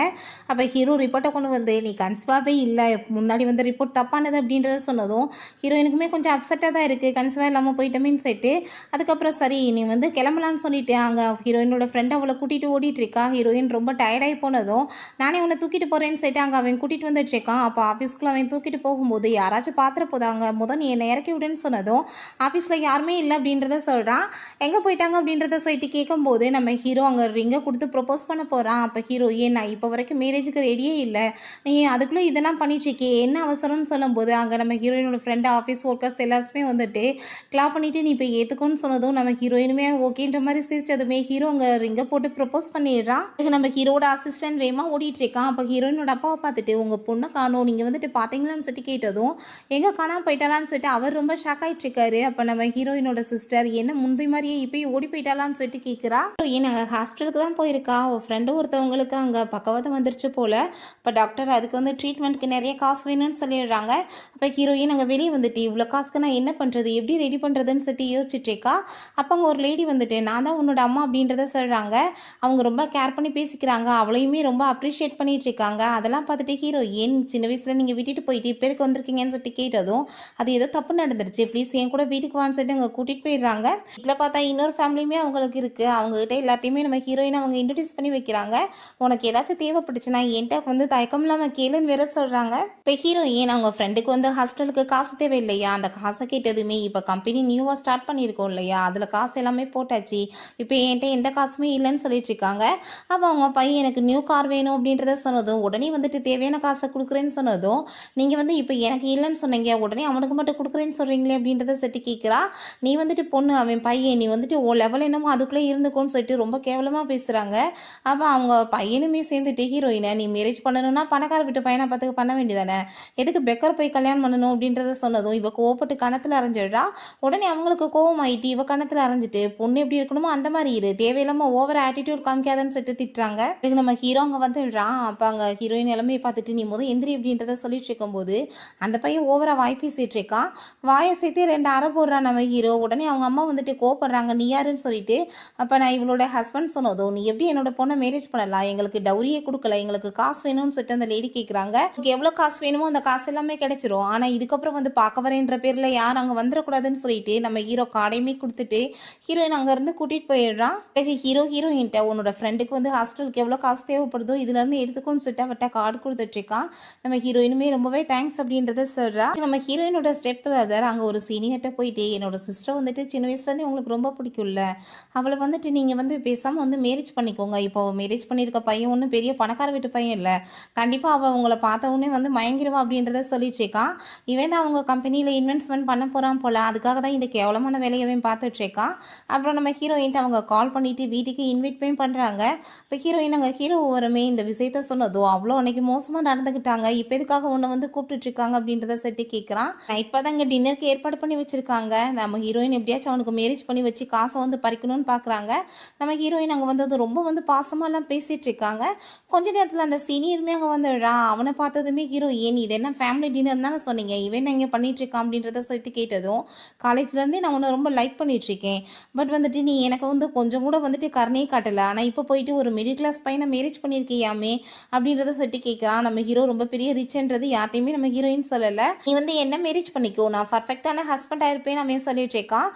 [SPEAKER 1] அப்போ ஹீரோ ரிப்போர்ட்டை கொண்டு வந்து, நீ கன்சீவாகவே இல்லை, முன்னாடி வந்து ரிப்போர்ட் தப்பானது அப்படின்றத சொன்னதும் ஹீரோயினுக்குமே கொஞ்சம் அப்செட்டாக தான் இருக்குது, கன்சீவாக இல்லாமல் போயிட்டோமேன்னு சொல்லிட்டு. அதுக்கப்புறம் சரி நீ வந்து கிளம்பலான்னு சொல்லிட்டு அங்கே ஹீரோயினோட ஃப்ரெண்ட் அவளை கூட்டிகிட்டு ஓடிட்டுருக்கா. ஹீரோயின் ரொம்ப டயர்டாகி போனதும் நானே உன்னை தூக்கிட்டு போகிறேன்னு சொல்லிட்டு அங்கே அவன் கூட்டிகிட்டு வந்துட்டுருக்கான். அப்போ ஆஃபீஸ்க்குள்ள அவன் தூக்கிட்டு போகும்போது யாராச்சும் பார்த்துட்டு போதாங்க, முதல் நீ என்னை இறக்கி விடுன்னு சொன்னதும் ஆஃபீஸில் யாருமே இல்லை அப்படின்றத சொல்கிறான். எங்கே போயிட்டாங்க அப்படின்றத சொல்லிட்டு கேட்கும்போது நம்ம ஹீரோ அங்கே ரிங்கை கொடுத்து ப்ரொப்போஸ் பண்ண போகிறான். அப்போ ஹீரோ, ஏன் நான் இப்போ வரைக்கும் மேரேஜுக்கு ரெடியே இல்லை, நீ அதுக்குள்ளே இதெல்லாம் பண்ணிட்டுருக்கே, என்ன அவசரம்னு சொல்லும்போது அங்கே நம்ம ஹீரோயினோட ஃப்ரெண்டு ஆஃபீஸ் ஒர்க்கர்ஸ் எல்லாருமே வந்துட்டு கிளாப் பண்ணிவிட்டு நீ இப்போ ஏற்றுக்கோன்னு சொன்னதும் நம்ம ஹீரோயினுமே ஓகேன்ற மாதிரி சிரிச்சதுமே ஹீரோ அங்கே ரிங்கை போட்டு ப்ரொப்போஸ் பண்ணிடுறான். நம்ம ஹீரோட அசிஸ்டன்ட் வேகமாக ஓடிட்டுருக்கான். அப்போ ஹீரோயினோட அப்பாவை பார்த்துட்டு, உங்கள் பொண்ணை காணோம், நீங்கள் வந்துட்டு பார்த்தீங்களான்னு சொல்லிட்டு கேட்டதும் எங்கே காணாமல் போயிட்டாலான்னு சொல்லிட்டு அவர் ரொம்ப ஷாக் ஆகிட்டுருக்காரு. அப்போ நம்ம ஹீரோயினோட சிஸ்டர், என்ன முந்தி மாதிரியே இப்போயும் ஓடி போயிட்டாலான்னு சொல்லிட்டு கேட்குறா. நாங்கள் ஹாஸ்பிட்டலுக்கு தான் போயிருக்கா, ஒரு ஃப்ரெண்டு ஒருத்தவங்களுக்கு அங்கே பக்கவாதம் வந்துருச்சு போல், இப்போ டாக்டர் அதுக்கு வந்து ட்ரீட்மெண்ட்டுக்கு நிறைய காசு வேணும்னு சொல்லிடுறாங்க. அப்போ ஹீரோயின் அங்கே வெளியே வந்துட்டு, இவ்வளோ காசுக்கு நான் என்ன பண்ணுறது, எப்படி ரெடி பண்ணுறதுன்னு சொல்லிட்டு யோசிச்சுட்ருக்கா. அப்போ அங்கே ஒரு லேடி வந்துட்டு, நான் தான் உன்னோட அம்மா அப்படின்றத சொல்கிறாங்க. அவங்க ரொம்ப கேர் பண்ணி பேசிக்கிறாங்க, அவளையுமே ரொம்ப அப்ரிஷியேட் பண்ணிட்டு இருக்காங்க. அதெல்லாம் பார்த்துட்டு ஹீரோ, ஏன் சின்ன வயசில் நீங்கள் விட்டுட்டு போயிட்டு இப்போ எதுக்கு வந்திருக்கீங்கன்னு சொல்லிட்டு கேட்டதும் அது ஏதோ தப்பு நடந்துருச்சு, ப்ளீஸ் என் கூட வீட்டுக்கு வான்னு சொல்லிட்டு அங்கே கூட்டிகிட்டு போயிடுறாங்க. வீட்டில் பார்த்தா இன்னொரு ஃபேமிலியுமே அவங்களுக்கு இருக்குது. அவங்ககிட்ட எல்லாத்தையுமே நம்ம ஹீரோயினை அவங்க இன்ட்ரடியூஸ் பண்ணி வைக்கிறாங்க. உனக்கு ஏதாச்சும் தேவைப்பட்டுச்சுன்னா என்கிட்ட வந்து தயக்கம் இல்லாமல் கேளுன்னு வேற சொல்கிறாங்க. இப்போ ஹீரோயின் அவங்க ஃப்ரெண்டுக்கு வந்து ஹாஸ்பிட்டலுக்கு காசு தேவை இல்லையா, அந்த காசை கேட்டதுமே இப்போ கம்பெனி நியூவாக ஸ்டார்ட் பண்ணியிருக்கோம் இல்லையா, அதில் காசு எல்லாமே போட்டாச்சு, இப்போ என்கிட்ட எந்த காசுமே இல்லைன்னு சொல்லிட்டு இருக்காங்க. அப்போ அவங்க பையன் எனக்கு நியூ கார் வேணும் அப்படின்றத சொன்னதும் உடனே வந்துட்டு தேவையான காசை கொடுக்குறேன்னு சொன்னதும் நீங்கள் வந்து இப்போ எனக்கு இல்லைன்னு சொன்னீங்க, உடனே அவனுக்கு மட்டும் கொடுக்குறேன்னு சொல்கிறீங்களே அப்படின்றத செட்டு கேட்குறா. நீ வந்துட்டு பொண்ணு, அவன் பையன், நீ வந்துட்டு ஓ லெவல் என்னமோ அதுக்குள்ளே இருந்துக்கோன்னு சொல்லிட்டு ரொம்ப கேவலமாக பேசுகிறாங்க. அப்போ அவங்க பையனுமே சேர்ந்துட்டு, ஹீரோயினை நீ மேரேஜ் பண்ணணும்னா பணக்கார வீட்டு பையனை பார்த்து பண்ண வேண்டியதானே, எதுக்கு பெக்கர் போய் கல்யாணம் பண்ணணும் அப்படின்றத சொன்னதும் இவ கோவப்பட்டு கணத்தில் அரைஞ்சிடுறா. உடனே அவங்களுக்கு கோவம் ஆகிட்டு இவ கணத்தில் அரைஞ்சிட்டு, பொண்ணு எப்படி இருக்கணுமோ அந்த மாதிரி இரு, தேவையில்லாமல் ஓவர் ஆட்டிடியூட் காமிக்காதன்னு சொல்லிட்டு திட்டுறாங்க. இதுக்கு நம்ம ஹீரோ அங்கே வந்துடுறான். அப்போ அங்கே ஹீரோயின் எல்லாமே பார்த்துட்டு நீ முதல் எந்திரி அப்படின்றத சொல்லிட்டு இருக்கும்போது அந்த பையன் ஓவராக வாய் பேசிகிட்டு இருக்கான். வாயை சேர்த்து 2 அரை போடுறான் நம்ம ஹீரோ. உடனே அவங்க அம்மா வந்துட்டு கோவப்படுறாங்க, நீ யாருன்னு சொல்லிட்டு. அப்போ நான் இவளோட ஹஸ்பண்ட் சொன்னதும், நீ எப்படி என்னோட பொண்ணை மேரேஜ் பண்ணலாம், எங்களுக்கு டவுரியே கொடுக்கல, எங்களுக்கு காசு வேணும்னு சொல்லிட்டு அந்த லேடி கேட்குறாங்க. எவ்வளோ காசு வேணுமோ அந்த காசு எல்லாமே கிடைச்சிரும், ஆனால் இதுக்கப்புறம் வந்து பார்க்க வரேன்ற பேரில் யாரும் அங்கே வந்துடக்கூடாதுன்னு சொல்லிட்டு நம்ம ஹீரோ கார்டையுமே கொடுத்துட்டு ஹீரோயின் அங்கேருந்து கூட்டிகிட்டு போயிடுறான். பிறகு ஹீரோயின்ட்ட உன்னோட ஃப்ரெண்டுக்கு வந்து ஹாஸ்பிட்டலுக்கு எவ்வளோ காசு தேவைப்படுதோ இதுலேருந்து எடுத்துக்கோன்னு சொல்லிட்டு அவட்ட கார்டு கொடுத்துட்ருக்கான். நம்ம ஹீரோயினுமே ரொம்பவே தேங்க்ஸ் அப்படின்றத சொல்கிறா. நம்ம ஹீரோயினோட ஸ்டெப் பிரதர் அங்கே ஒரு சீனியர்கிட்ட போயிட்டு, என்னோட சிஸ்டர் வந்துட்டு வந்துட்டு சின்ன வயசுலேருந்தே உங்களுக்கு ரொம்ப பிடிக்கும்ல, அவளை வந்துட்டு நீங்கள் வந்து பேசாமல் வந்து மேரேஜ் பண்ணிக்கோங்க. இப்போ மேரேஜ் பண்ணியிருக்க பையன் ஒன்றும் பெரிய பணக்கார வீட்டு பையன் இல்லை. கண்டிப்பாக அவள் உங்களை பார்த்த உடனே வந்து மயங்கிடுவா அப்படின்றத சொல்லிட்டு இருக்கான். இவன் தான் அவங்க கம்பெனியில் இன்வெஸ்ட்மெண்ட் பண்ண போகிறான் போல், அதுக்காக தான் இந்த கேவலமான வேலையவே பார்த்துட்டு இருக்கான். அப்புறம் நம்ம ஹீரோயின்ட்டு அவங்க கால் பண்ணிவிட்டு வீட்டுக்கு இன்வைட் பண்ணி பண்ணுறாங்க. இப்போ ஹீரோயின் அங்கே ஹீரோ வரமே இந்த விஷயத்த சொன்னதோ அவ்வளோ அன்னைக்கு மோசமாக நடந்துக்கிட்டாங்க, இப்போ எதுக்காக உன்னை வந்து கூப்பிட்டுட்ருக்காங்க அப்படின்றத செட்டு கேட்குறான். நான் இப்போ தான் இங்கே டின்னருக்கு ஏற்பாடு பண்ணி வச்சுருக்காங்க. நம்ம ஹீரோயின் எப்படியாச்சும் அவனுக்கு மேரேஜ் பண்ணி வச்சு காசை வந்து பறிக்கணும்னு பார்க்குறாங்க. நம்ம ஹீரோயின் அங்கே வந்து அது ரொம்ப வந்து பாசமாலாம் பேசிகிட்டு இருக்காங்க. கொஞ்ச நேரத்தில் அந்த சீனியருமே அங்கே வந்துடுறான். அவனை பார்த்ததுமே ஹீரோ, ஏன் இது என்ன ஃபேமிலி டின்னர் தானே சொன்னீங்க, இவன் இங்கே பண்ணிகிட்ருக்கான் அப்படின்றத சொல்லிட்டு கேட்டதும், காலேஜ்லேருந்தே நான் உன்னை ரொம்ப லைக் பண்ணிகிட்ருக்கேன், பட் வந்துட்டு நீ எனக்கு வந்து கொஞ்சம் கூட வந்துட்டு கருணையே காட்டலை, ஆனால் இப்போ போயிட்டு ஒரு மிடில் கிளாஸ் பையனை மேரேஜ் பண்ணியிருக்கியாமே அப்படின்றத சொல்லிட்டு கேட்குறான். நம்ம ஹீரோ ரொம்ப பெரிய ரிச்ன்றது யார்ட்டையுமே நம்ம ஹீரோயின் சொல்லலை. நீ வந்து என்ன மேரேஜ் பண்ணிக்கோ, நான் பர்ஃபெக்டான ஹஸ்பண்டாக இருப்பேன் அவன் சொல்லிட்டு இருக்கான்.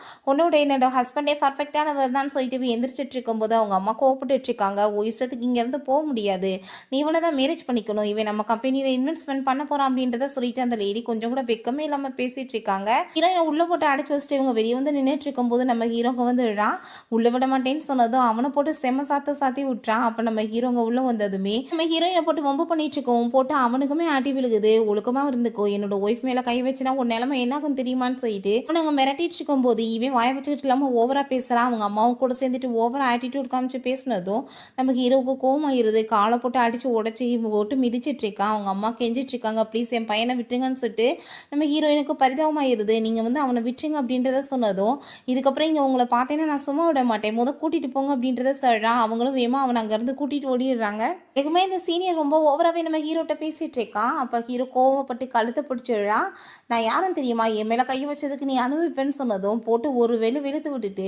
[SPEAKER 1] என்னோட ஹஸ்பண்டே பர்ஃபெக்டானவர் தான் சொல்லிட்டு எந்திரிச்சிட்டு இருக்கும்போது அவங்க அம்மா கோவப்பட்டு இருக்காங்க. இஷ்டத்துக்கு இங்கேருந்து போக முடியாது, நீ இவனை தான் மேரேஜ் பண்ணிக்கணும், இவன் நம்ம கம்பெனியில் இன்வெஸ்ட்மெண்ட் பண்ண போகிறான் அப்படின்றத சொல்லிட்டு அந்த லேடி கொஞ்சம் கூட வெக்கமே இல்லாமல் பேசிகிட்டு இருக்காங்க. ஹீரோயினை உள்ளே போட்டு அடைச்சி வச்சுட்டு இவங்க வெளியே வந்து நின்றுட்டு இருக்கும்போது நம்ம ஹீரோங்க வந்துடுறான். உள்ளே விட மாட்டேன்னு சொன்னதும் அவனை போட்டு செம்ம சாத்தி விட்டுறான். அப்போ நம்ம ஹீரோங்க உள்ளே வந்ததுமே நம்ம ஹீரோயினை போட்டு வம்பு பண்ணிட்டு இருக்கோம், போட்டு அவனுக்குமே ஆட்டி விழுகுது. ஒழுக்கமாக இருந்துக்கோ, என்னோட ஒய்ஃப் மேலே கை வச்சுனா உன் நிலைமை என்னாகும் தெரியுமான்னு சொல்லிட்டு அவனுங்க மிரட்டிட்டு இருக்கும்போது இவன் வாய வச்சுக்கிட்டு இல்லாமல் ஓவராக பேசுகிறான். அவங்க அம்மாவும் கூட சேர்ந்துட்டு ஓவராக ஆட்டிடியூட் காமிச்சு பேசினதும் நம்ம ஹீரோவுக்கு கோவமாயிருது. காலை போட்டு அடித்து உடச்சி போட்டு மிதிச்சிட்டு இருக்கான். அவங்க அம்மா கெஞ்சிட்டு இருக்காங்க, ப்ளீஸ் என் பையனை விட்டுருங்கன்னு சொல்லிட்டு நம்ம ஹீரோயினுக்கு பரிதாபமாயிருது. நீங்கள் வந்து அவனை விட்டுருங்க அப்படின்றத சொன்னதும், இதுக்கப்புறம் இங்கே உங்களை பார்த்தேன்னா நான் சும்மா விட மாட்டேன், கூட்டிகிட்டு போங்க அப்படின்றத சொல்கிறான். அவங்களும் வேமா அவனை அங்கேருந்து கூட்டிகிட்டு ஓடிடுறாங்க. எனக்குமே இந்த சீனியர் ரொம்ப ஓவராகவே நம்ம ஹீரோட்ட பேசிகிட்டு இருக்கான். அப்போ ஹீரோ கோவப்பட்டு கழுத்தை பிடிச்சிடுறான். நான் யாரும் தெரியுமா, என் மேலே கை வச்சதுக்கு நீ அனுபவிப்பேன்னு சொன்னதும் போட்டு ஒரு வெளுத்து விட்டுட்டு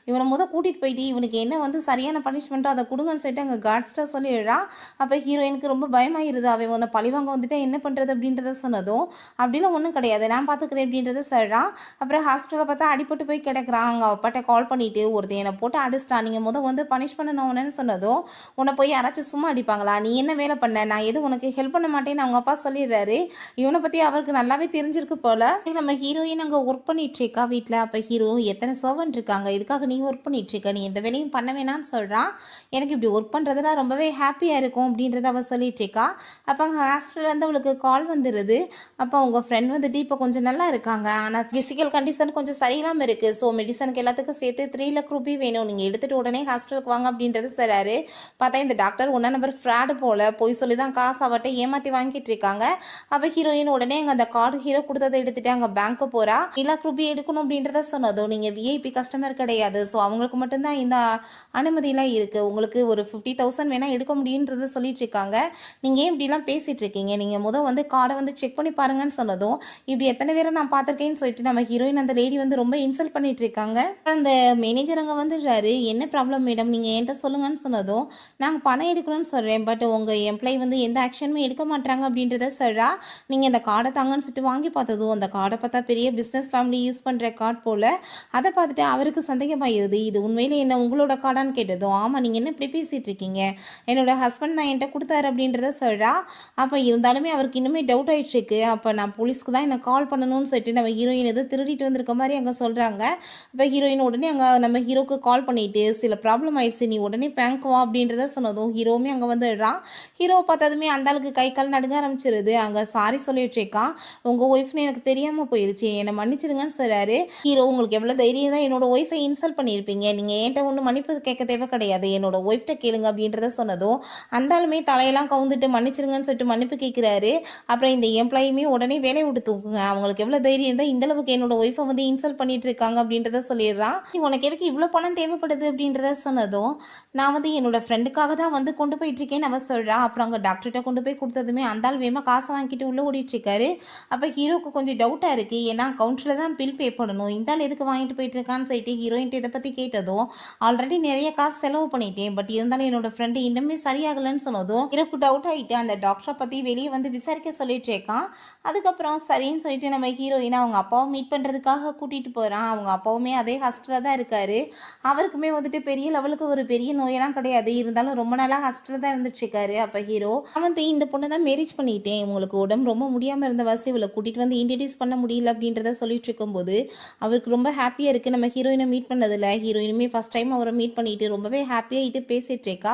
[SPEAKER 1] இவனை கூட்டிகிட்டு போயிட்டு இவனுக்கு என்ன வந்து சரியான பனிஷ்மெண்ட்டோ அதை கொடுங்கன்னு சொல்லிட்டு அங்கே காட்ஸ்டாக சொல்லிடுறான். அப்போ ஹீரோயினுக்கு ரொம்ப பயமாயிருது. அவன் உன்னை பழிவாங்க வந்துட்டு என்ன பண்ணுறது அப்படின்றத சொன்னதும், அப்படிலாம் ஒன்றும் கிடையாது, நான் பார்த்துக்கிறேன் அப்படின்றத சொல்கிறான். அப்புறம் ஹாஸ்பிட்டலில் பார்த்தா அடிப்பட்டு போய் கிடக்குறான். அவங்க அப்பாட்ட கால் பண்ணிவிட்டு ஒருத்தர் என்னை போட்டு அடிச்சிட்டான், நீங்கள் வந்து பனிஷ் பண்ணணும்னு சொன்னதும், உன்னை போய் யாராச்சும் சும்மா அடிப்பாங்களா, நீ என்ன வேலை பண்ண, நான் எதுவும் உனக்கு ஹெல்ப் பண்ண மாட்டேன்னு அவங்க அப்பா சொல்லிடுறாரு. இவனை பற்றி அவருக்கு நல்லாவே தெரிஞ்சிருக்கு போல. நம்ம ஹீரோயின் அங்கே ஒர்க் பண்ணிட்டு இருக்கா வீட்டில். அப்போ ஹீரோ, எத்தனை சர்வன்ட் இருக்காங்க, இதுக்காக நீ ஒர்க் பண்ணிட்டு இருக்க, நீ எந்த வேலையும் பண்ண வேணான்னு சொல்கிறான். எனக்கு இப்படி ஒர்க் பண்ணுறதுலாம் ரொம்பவே ஹாப்பியாக இருக்கும் அப்படின்றத அவள் சொல்லிட்டு இருக்கா. அப்போ அங்கே ஹாஸ்பிட்டல்லேருந்து அவளுக்கு கால் வந்துடுது. அப்போ அவங்க ஃப்ரெண்ட் வந்துட்டு இப்போ கொஞ்சம் நல்லா இருக்காங்க, ஆனால் ஃபிசிக்கல் கண்டிஷன் கொஞ்சம் சரியில்லாமல் இருக்குது, ஸோ மெடிசனுக்கு எல்லாத்துக்கும் சேர்த்து 3 லட்சம் ரூபாய் வேணும், நீங்கள் எடுத்துகிட்டு உடனே ஹாஸ்பிட்டலுக்கு வாங்க அப்படின்றது சொல்கிறாரு. பார்த்தா இந்த டாக்டர் ஒன்றா நம்பர் ஃப்ராடு போல், போய் சொல்லி தான் காசு அவட்ட ஏமாற்றி வாங்கிட்டு இருக்காங்க. அவள் ஹீரோயின் உடனே அங்கே அந்த கார்டு ஹீரோ கொடுத்ததை எடுத்துகிட்டு அங்கே பேங்க்கு போகிறா. 3 லட்சம் ரூபாய் எடுக்கணும் அப்படின்றத சொன்னதும், நீங்கள் விஐபி கஸ்டமர் கிடையாது, ஸோ அவங்களுக்கு மட்டும்தான் இந்த அனுமதியெலாம் இருக்குது, உங்களுக்கு ஒரு 50,000 வேணால் எடுக்க முடியுன்றதை சொல்லிட்டு இருக்காங்க. நீங்கள் ஏன் இப்படிலாம் பேசிகிட்டு இருக்கீங்க, நீங்கள் வந்து கார்டை வந்து செக் பண்ணி பாருங்கன்னு சொன்னதும், இப்படி எத்தனை பேரை நான் பார்த்துருக்கேன்னு சொல்லிட்டு நம்ம ஹீரோயின் அந்த லேடி வந்து ரொம்ப இன்சல்ட் பண்ணிட்டு இருக்காங்க. அந்த மேனேஜர் அங்கே வந்துடுறாரு. என்ன ப்ராப்ளம் மேடம், நீங்கள் என்கிட்ட சொல்லுங்கன்னு சொன்னதும், நாங்கள் பணம் எடுக்கணும்னு சொல்கிறேன், பட் உங்கள் எம்ப்ளாயி வந்து எந்த ஆக்ஷனுமே எடுக்க மாட்டாங்க அப்படின்றத சொல்கிறா. நீங்கள் இந்த கார்டை தாங்கன்னு சொல்லிட்டு வாங்கி பார்த்ததும், அந்த கார்டை பார்த்தா பெரிய பிஸ்னஸ் ஃபேமிலி யூஸ் பண்ணுற கார்டு போல். அதை பார்த்துட்டு அவருக்கு சந்தேகமாயிருது. இது உண்மையிலே என்ன உங்களோட கார்டான்னு கேட்டதும், ஆமாம், நீங்கள் என்ன இப்படி பேசிகிட்டு இருக்கீங்க, என்னோட ஹஸ்பண்ட் தான் என்கிட்ட கொடுத்தாரு அப்படின்றத சொல்கிறா. அப்போ இருந்தாலுமே அவருக்கு இன்னுமே டவுட் ஆகிட்டு இருக்கு. அப்போ நான் போலீஸ்க்கு தான் என்ன கால் பண்ணணும்னு சொல்லிட்டு நம்ம ஹீரோயின் எது திருடிட்டு வந்திருக்க மாதிரி அங்கே சொல்கிறாங்க. அப்போ ஹீரோயின் உடனே அங்கே நம்ம ஹீரோக்கு கால் பண்ணிவிட்டு, சில ப்ராப்ளம் ஆயிடுச்சு, நீ உடனே பேங்க் வா அப்படின்றத சொன்னதும் ஹீரோவுமே அங்கே வந்துடுறான். ஹீரோவை பார்த்ததுமே அந்த ஆளுக்கு கை கால் நடுங்க ஆரம்பிச்சிருது. அங்கே சாரி சொல்லிட்டு இருக்கான். உங்கள் ஒய்ஃப்னு எனக்கு தெரியாமல் போயிடுச்சு, என்னை மன்னிச்சிருங்கன்னு சொல்கிறாரு. ஹீரோ, உங்களுக்கு எவ்வளோ தைரியம் தான் என்னோட ஒய்ஃபை இன்சல்ட் பண்ணியிருப்பீங்க, நீங்கள் என்கிட்ட ஒன்றும் மன்னிப்பு கேட்க தேவை கிடையாது, என்னோட ஒய்ஃப்ட்ட கேளுங்க அப்படின்றத சொன்னதும், அந்த ஆளுமே தலையெல்லாம் கவுந்துட்டு மன்னிச்சிருங்கன்னு சொல்லிட்டு மன்னிப்பு கேட்குறாரு. அப்புறம் இந்த எம்ப்ளாயுமே உடனே வேலையை விட்டு தூக்குங்க, அவங்களுக்கு எவ்வளோ தைரியம் தான் இந்த அளவுக்கு என்னோட ஒய்ஃபை வந்து இன்சல்ட் பண்ணிட்டு இருக்காங்க அப்படின்றத சொல்லிடுறான். உனக்கு எதுக்கு இவ்வளோ பணம் தேவைப்படுது அப்படின்றத சொன்னதும், நான் வந்து என்னோட ஃப்ரெண்டுக்காக தான் வந்து கொண்டு போயிட்டுருக்கேன்னு அவன் சொல்கிறான். அப்புறம் அங்கே டாக்டர்கிட்ட கொண்டு போய் கொடுத்ததுமே அந்த ஆள் வேகமாக காசை வாங்கிட்டு உள்ளே ஓடிட்டுருக்காரு. அப்போ ஹீரோக்கு கொஞ்சம் டவுட்டாக இருக்குது, ஏன்னா கவுண்டரில் தான் பில் பே பண்ணணும், இந்த ஆள் எதுக்கு வாங்கிட்டு போயிட்டுருக்கான்னு சொல்லிட்டு ஹீரோயின்ட்டு இதை பற்றி கேட்டதும், ஆல்ரெடி நிறைய காசு செலவு பண்ணிட்டேன், பட் இருந்தாலும் என்னோட ஃப்ரெண்டு இன்னுமே சரியாகலைன்னு சொன்னதும் எனக்கு டவுட் ஆகிட்டு அந்த டாக்டரை பற்றி வெளியே வந்து விசாரிக்க சொல்லிட்டு இருக்கான். அதுக்கப்புறம் சரின்னு சொல்லிட்டு நம்ம ஹீரோயினை அவங்க அப்பாவை மீட் பண்ணுறதுக்காக கூட்டிகிட்டு போகிறான். அவங்க அப்பாவுமே அதே ஹாஸ்பிட்டலில் தான் இருக்கார். அவருக்குமே வந்துட்டு பெரிய லெவலுக்கு ஒரு பெரிய நோயெல்லாம் கிடையாது, இருந்தாலும் ரொம்ப நாளாக ஹாஸ்பிட்டலில் தான் இருந்துட்டுருக்காரு. அப்போ ஹீரோ, அவன் இந்த பொண்ணை தான் மேரேஜ் பண்ணிட்டேன், உங்களுக்கு உடம்பு ரொம்ப முடியாமல் இருந்த வசி இவளை கூட்டிகிட்டு வந்து இன்ட்ரடியூஸ் பண்ண முடியல அப்படின்றத சொல்லிட்டு இருக்கும்போது அவருக்கு ரொம்ப ரொம்ப ஹாப்பியாக இருக்குது நம்ம ஹீரோயினை மீட் பண்ணதில். ஹீரோயினுமே ஃபஸ்ட் டைம் அவரை மீட் பண்ணிட்டு ரொம்பவே ஹாப்பியாகிட்டு பேசிகிட்டு இருக்கா.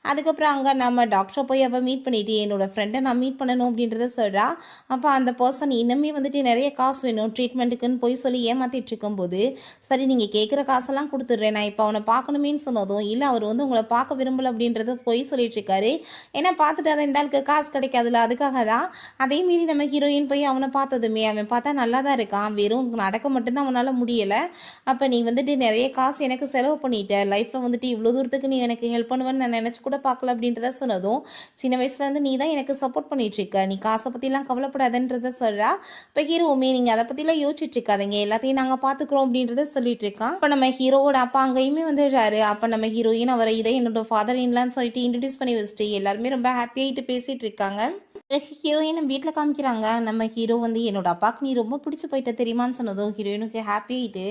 [SPEAKER 1] அதுக்கப்புறம் அங்கே நம்ம டாக்டரை போய் அவள் மீட் பண்ணிட்டு என்னோட ஃப்ரெண்டை நான் மீட் பண்ணணும் அப்படின்றத சொல்கிறா. அப்போ அந்த பர்சன் இன்னுமே வந்துட்டு நிறைய காசு வேணும் ட்ரீட்மெண்ட்டுக்குன்னு போய் சொல்லி ஏமாற்றிட்டு இருக்கும்போது, சரி நீங்கள் கேட்குற காசெல்லாம் கொடுத்துட்றேன், நான் இப்போ அவனை பார்க்கணுமேன்னு சொன்னதும், இல்லை அவர் வந்து உங்களை பார்க்க விரும்பலை அப்படின்றத போய் சொல்லிட்டு இருக்காரு. ஏன்னா பார்த்துட்டு அதை இந்த ஆளுக்கு காசு கிடைக்காதுல்ல, அதுக்காக தான். அதே மீறி நம்ம ஹீரோயின் போய் அவனை பார்த்ததுமே அவன் பார்த்தா நல்லா தான் இருக்கான், வெறும் நடக்க மட்டும்தான் அவனால் முடியலை. அப்போ நீ வந்துட்டு நிறைய காசு எனக்கு செலவு பண்ணிட்ட, லைஃப்பில் வந்துட்டு இவ்வளோ தூரத்துக்கு நீ எனக்கு ஹெல்ப் பண்ணுவேன்னு நான் நினச்சி கூட பார்க்கல அப்படின்றத சொன்னதும், சின்ன வயசுலேருந்து நீ தான் எனக்கு சப்போர்ட் பண்ணிகிட்ருக்க, நீ காசை பற்றிலாம் கவலைப்படாதுன்றத சொல்கிறா. இப்போ ஹீரோவுமே நீங்கள் அதை பற்றிலாம் யோசிச்சுட்டு இருக்காதீங்க, எல்லாத்தையும் நாங்கள் பார்த்துக்குறோம் அப்படின்றத சொல்லிட்டு இருக்கான். இப்போ நம்ம ஹீரோவோட அப்பா அங்கேயுமே வந்துடுறாரு. அப்போ நம்ம ஹீரோயின் அவரை இதை என்னோட ஃபாதர் இன்லான்னு சொல்லிட்டு இன்ட்ரடியூஸ் பண்ணி வச்சுட்டு எல்லாருமே ரொம்ப ஹாப்பியாகிட்டு பேசிகிட்டு இருக்காங்க. பிறகு ஹீரோயின் வீட்டில் காமிக்கிறாங்க. நம்ம ஹீரோ வந்து என்னோட அப்பாவுக்கு நீ ரொம்ப பிடிச்சி போயிட்ட தெரியுமான்னு சொன்னதும் ஹீரோயினுக்கு ஹாப்பியாகிட்டு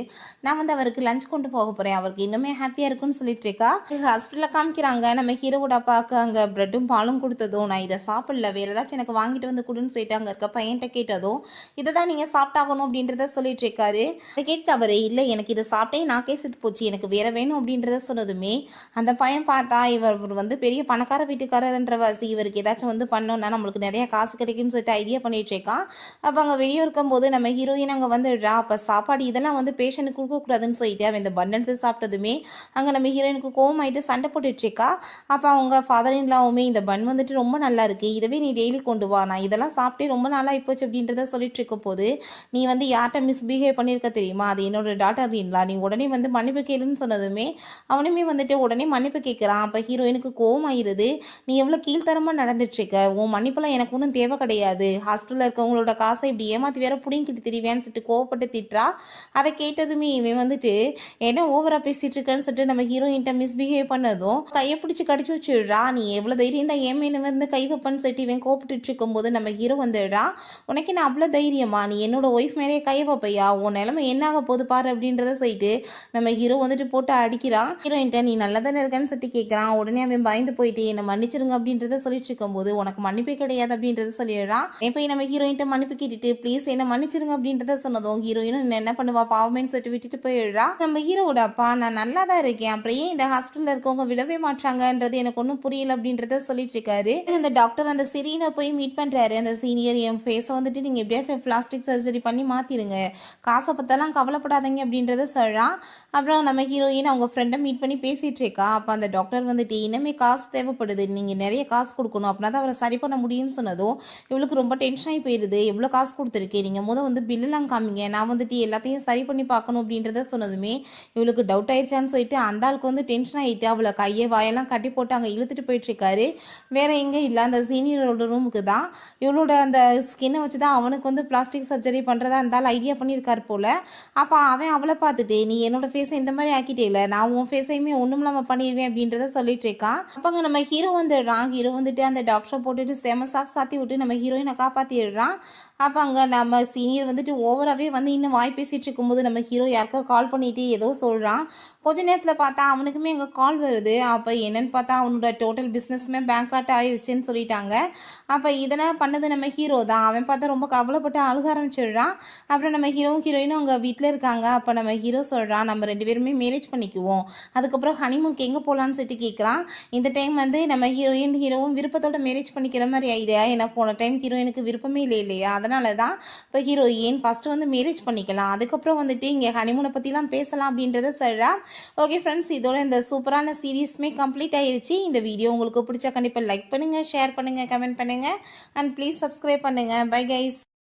[SPEAKER 1] நான் வந்து அவருக்கு லஞ்ச் கொண்டு போக போகிறேன், அவருக்கு இன்னுமே ஹாப்பியாக இருக்குன்னு சொல்லிட்டு இருக்கா. ஹாஸ்பிட்டலில் காமிக்கிறாங்க. நம்ம ஹீரோவோட அப்பாவுக்கு அங்கே ப்ரெட்டும் பாலும் கொடுத்ததும், நான் இதை சாப்பிடல, வேறு ஏதாச்சும் எனக்கு வாங்கிட்டு வந்து கொடுன்னு சொல்லிட்டு அங்கே இருக்க பையன்கிட்ட கேட்டதும், இதை தான் நீங்கள் சாப்பிட்டாகணும் அப்படின்றத சொல்லிட்டு இருக்காரு. அதை கேட்டு அவர் இல்லை எனக்கு இதை சாப்பிட்டே நாக்கே செத்து போச்சு, எனக்கு வேறு வேணும் அப்படின்றத சொன்னதுமே அந்த பையன் பார்த்தா இவர் வந்து பெரிய பணக்கார வீட்டுக்காரன்ற வாசி, இவருக்கு ஏதாச்சும் வந்து பண்ணோன்னா நம்மளுக்கு நிறைய காசு கிடைக்கும்னு சொல்லிட்டு ஐடியா பண்ணிட்டு இருக்கான். அப்போ அங்கே வெளியே இருக்கும்போது நம்ம ஹீரோயின் அங்கே வந்துடுறா. அப்போ சாப்பாடு இதெல்லாம் வந்து பேஷண்ட்டுக்கு கொடுக்கக்கூடாதுன்னு சொல்லிட்டு அவன் இந்த பன் எடுத்து சாப்பிட்டதுமே அங்கே நம்ம ஹீரோயினுக்கு கோவமாயிட்டு சண்டை போட்டுட்டு இருக்கா. அப்போ அவங்க ஃபாதர் இன்லாவுமே இந்த பன் வந்துட்டு ரொம்ப நல்லா இருக்கு, இதவே நீ டெய்லி கொண்டு வா, நான் இதெல்லாம் சாப்பிட்டே ரொம்ப நாளாக ஆகிப்போச்சு அப்படின்றத சொல்லிட்டு இருக்க போது, நீ வந்து யார்கிட்ட மிஸ்பிஹேவ் பண்ணியிருக்க தெரியுமா, அது என்னோட டாட்டர் இன்லா, நீ உடனே வந்து மன்னிப்பு கேளுன்னு சொன்னதுமே அவனுமே வந்துட்டு உடனே மன்னிப்பு கேட்குறான். அப்போ ஹீரோயினுக்கு கோவமாயிருது. நீ எவ்வளோ கீழ்த்தரமாக நடந்துட்டுருக்க, உன் மன்னிப்பெல்லாம் எனக்கு ஒன்றும் தேவை கிடையாது, ஹாஸ்பிட்டலில் இருக்கவங்களோட காசை இப்படி ஏமாற்றி வேற பிடிங்கிட்டு திரிவேன்னு சொல்லிட்டு கோவப்பட்டு திட்டுறா. அதை கேட்டதுமே இவன் வந்துட்டு என்ன ஓவராக பேசிகிட்டு இருக்கேன்னு சொல்லிட்டு நம்ம ஹீரோயின்ட்ட மிஸ்பிஹேவ் பண்ணதும் கையை பிடிச்சி கடிச்சு வச்சுடுறா. நீ எவ்வளோ தைரியம் தான் ஏமேனு வந்து கை வைப்பன்னு சொல்லிட்டு இவன் கோப்பிட்டு இருக்கும்போது நம்ம ஹீரோ வந்துடுறா. உனக்கு நான் அவ்வளோ தைரியமா, நீ என்னோட ஒய்ஃப் மேலேயே கை வைப்பையா, உன் நிலைமை என்னாக போது பாரு அப்படின்றத சொல்லிட்டு நம்ம ஹீரோ வந்துட்டு போட்டு அடிக்கிறான். ஹீரோயின்ட்ட நீ நல்லா தானே இருக்கேன்னு சொல்லிட்டு கேட்குறான். உடனே அவன் பயந்து போயிட்டு என்னை மன்னிச்சிருங்க அப்படின்றத சொல்லிட்டு இருக்கும்போது உனக்கு மன்னிப்பே கிடையாது அப்படின்றத சொல்லிடுறான். இப்போ நம்ம ஹீரோயின்ட்ட மன்னிப்பு கேட்டுட்டு ப்ளீஸ் என்ன மன்னிச்சிருங்க அப்படின்றத சொன்னதும் ஹீரோயினும் என்ன பண்ணுவா பாவமேன்னு சொல்லிட்டு விட்டுட்டு போயிடுறா. நம்ம ஹீரோவோட அப்பா நான் நல்லா தான் இருக்கேன், அப்புறம் ஏன் இந்த ஹாஸ்பிட்டலில் இருக்கவங்க விடவே மாட்டாங்கன்றது எனக்கு ஒன்றும் புரியல அப்படின்றத சொல்லிட்டு இருக்காரு. அந்த டாக்டர் அந்த சிரீனை போய் மீட் பண்ணுறாரு. அந்த சீனியர் என் ஃபேஸை வந்துட்டு நீங்கள் எப்படியாச்சும் பிளாஸ்டிக் சர்ஜரி பண்ணி மாற்றிடுங்க, காசை பற்றெல்லாம் கவலைப்படாதீங்க அப்படின்றத சொல்கிறான். அப்புறம் நம்ம ஹீரோயின் அவங்க ஃப்ரெண்டை மீட் பண்ணி பேசிகிட்டு இருக்கா. அப்போ அந்த டாக்டர் வந்துட்டு இனிமேல் காசு தேவைப்படுது, நீங்கள் நிறைய காசு கொடுக்கணும், அப்படின்னா தான் அவரை சரி பண்ண முடியும்னு சொன்னதும் இவளுக்கு ரொம்ப டென்ஷன் ஆகி போயிடுது. எவ்வளோ காசு கொடுத்துருக்கேன், நீங்கள் வந்து பில்லுலாம் காமிங்க, நான் வந்துட்டு எல்லாத்தையும் சரி பண்ணி பார்க்கணும் அப்படின்றத சொன்னதுமே இவளுக்கு டவுட் ஆயிடுச்சான்னு சொல்லிட்டு அந்த ஆளுக்கு வந்து டென்ஷன் ஆகிட்டு அவளை கையை வாயெல்லாம் கட்டி போட்டு அங்கே இழுத்துட்டு போயிட்டுருக்காரு. வேறு எங்கே இல்லை அந்த சீனியரோட ரூமுக்கு தான். இவளோட அந்த ஸ்கின்னை வச்சு தான் அவனுக்கு வந்து பிளாஸ்டிக் சர்ஜரி பண்ணுறதா இருந்தாலும் ஐடியா பண்ணியிருக்காரு போல். அப்போ அவன் அவளை பார்த்துட்டு நீ என்னோட ஃபேஸை இந்த மாதிரி ஆக்கிட்டே இல்லை, நான் உன் ஃபேஸையுமே ஒன்றும் இல்லாமல் பண்ணிடுவேன் அப்படின்றத சொல்லிட்டு இருக்கான். அப்போங்க நம்ம ஹீரோ வந்துடுறான். ஹீரோ வந்துட்டு அந்த டாக்டரை போட்டுட்டு செம சாத்தி விட்டு நம்ம ஹீரோயினை காப்பாற்றிடுறான். அப்போ அங்கே நம்ம சீனியர் வந்துட்டு ஓவராகவே வந்து இன்னும் வாய் பேசிகிட்டு இருக்கும்போது நம்ம ஹீரோ யாருக்கோ கால் பண்ணிவிட்டு ஏதோ சொல்கிறான். கொஞ்ச நேரத்தில் பார்த்தா அவனுக்குமே அங்கே கால் வருது. அப்போ என்னென்னு பார்த்தா அவனோட டோட்டல் பிஸ்னஸுமே பேங்க்ராட் ஆயிடுச்சுன்னு சொல்லிட்டாங்க. அப்போ இதெல்லாம் பண்ணது நம்ம ஹீரோ தான். அவன் பார்த்தா ரொம்ப கவலைப்பட்டு அழுக ஆரம்பிச்சிடுறான். அப்புறம் நம்ம ஹீரோயினும் அவங்க வீட்டில் இருக்காங்க. அப்போ நம்ம ஹீரோ சொல்கிறான் நம்ம 2 பேருமே மேரேஜ் பண்ணிக்குவோம், அதுக்கப்புறம் ஹனிமூனுக்கு எங்கே போகலான்னு சொல்லிட்டு கேட்குறான். இந்த டைம் வந்து நம்ம ஹீரோவும் விருப்பத்தோட மேரேஜ் பண்ணிக்கிற மாதிரி ஐடியா. ஏன்னா போன டைம் ஹீரோயினுக்கு விருப்பமே இல்லையா, அதனால தான் இப்போ ஹீரோயின் ஃபஸ்ட்டு வந்து மேரேஜ் பண்ணிக்கலாம், அதுக்கப்புறம் வந்துட்டு இங்கே ஹனிமூனை பற்றிலாம் பேசலாம் அப்படின்றத சொல்கிறா. ஓகே ஃப்ரெண்ட்ஸ், இதோட இந்த சூப்பரான சீரீஸுமே கம்ப்ளீட் ஆயிடுச்சு. இந்த வீடியோ உங்களுக்கு பிடிச்சா கண்டிப்பாக லைக் பண்ணுங்கள், ஷேர் பண்ணுங்கள், கமெண்ட் பண்ணுங்கள் அண்ட் ப்ளீஸ் சப்ஸ்கிரைப் பண்ணுங்கள். Bye guys.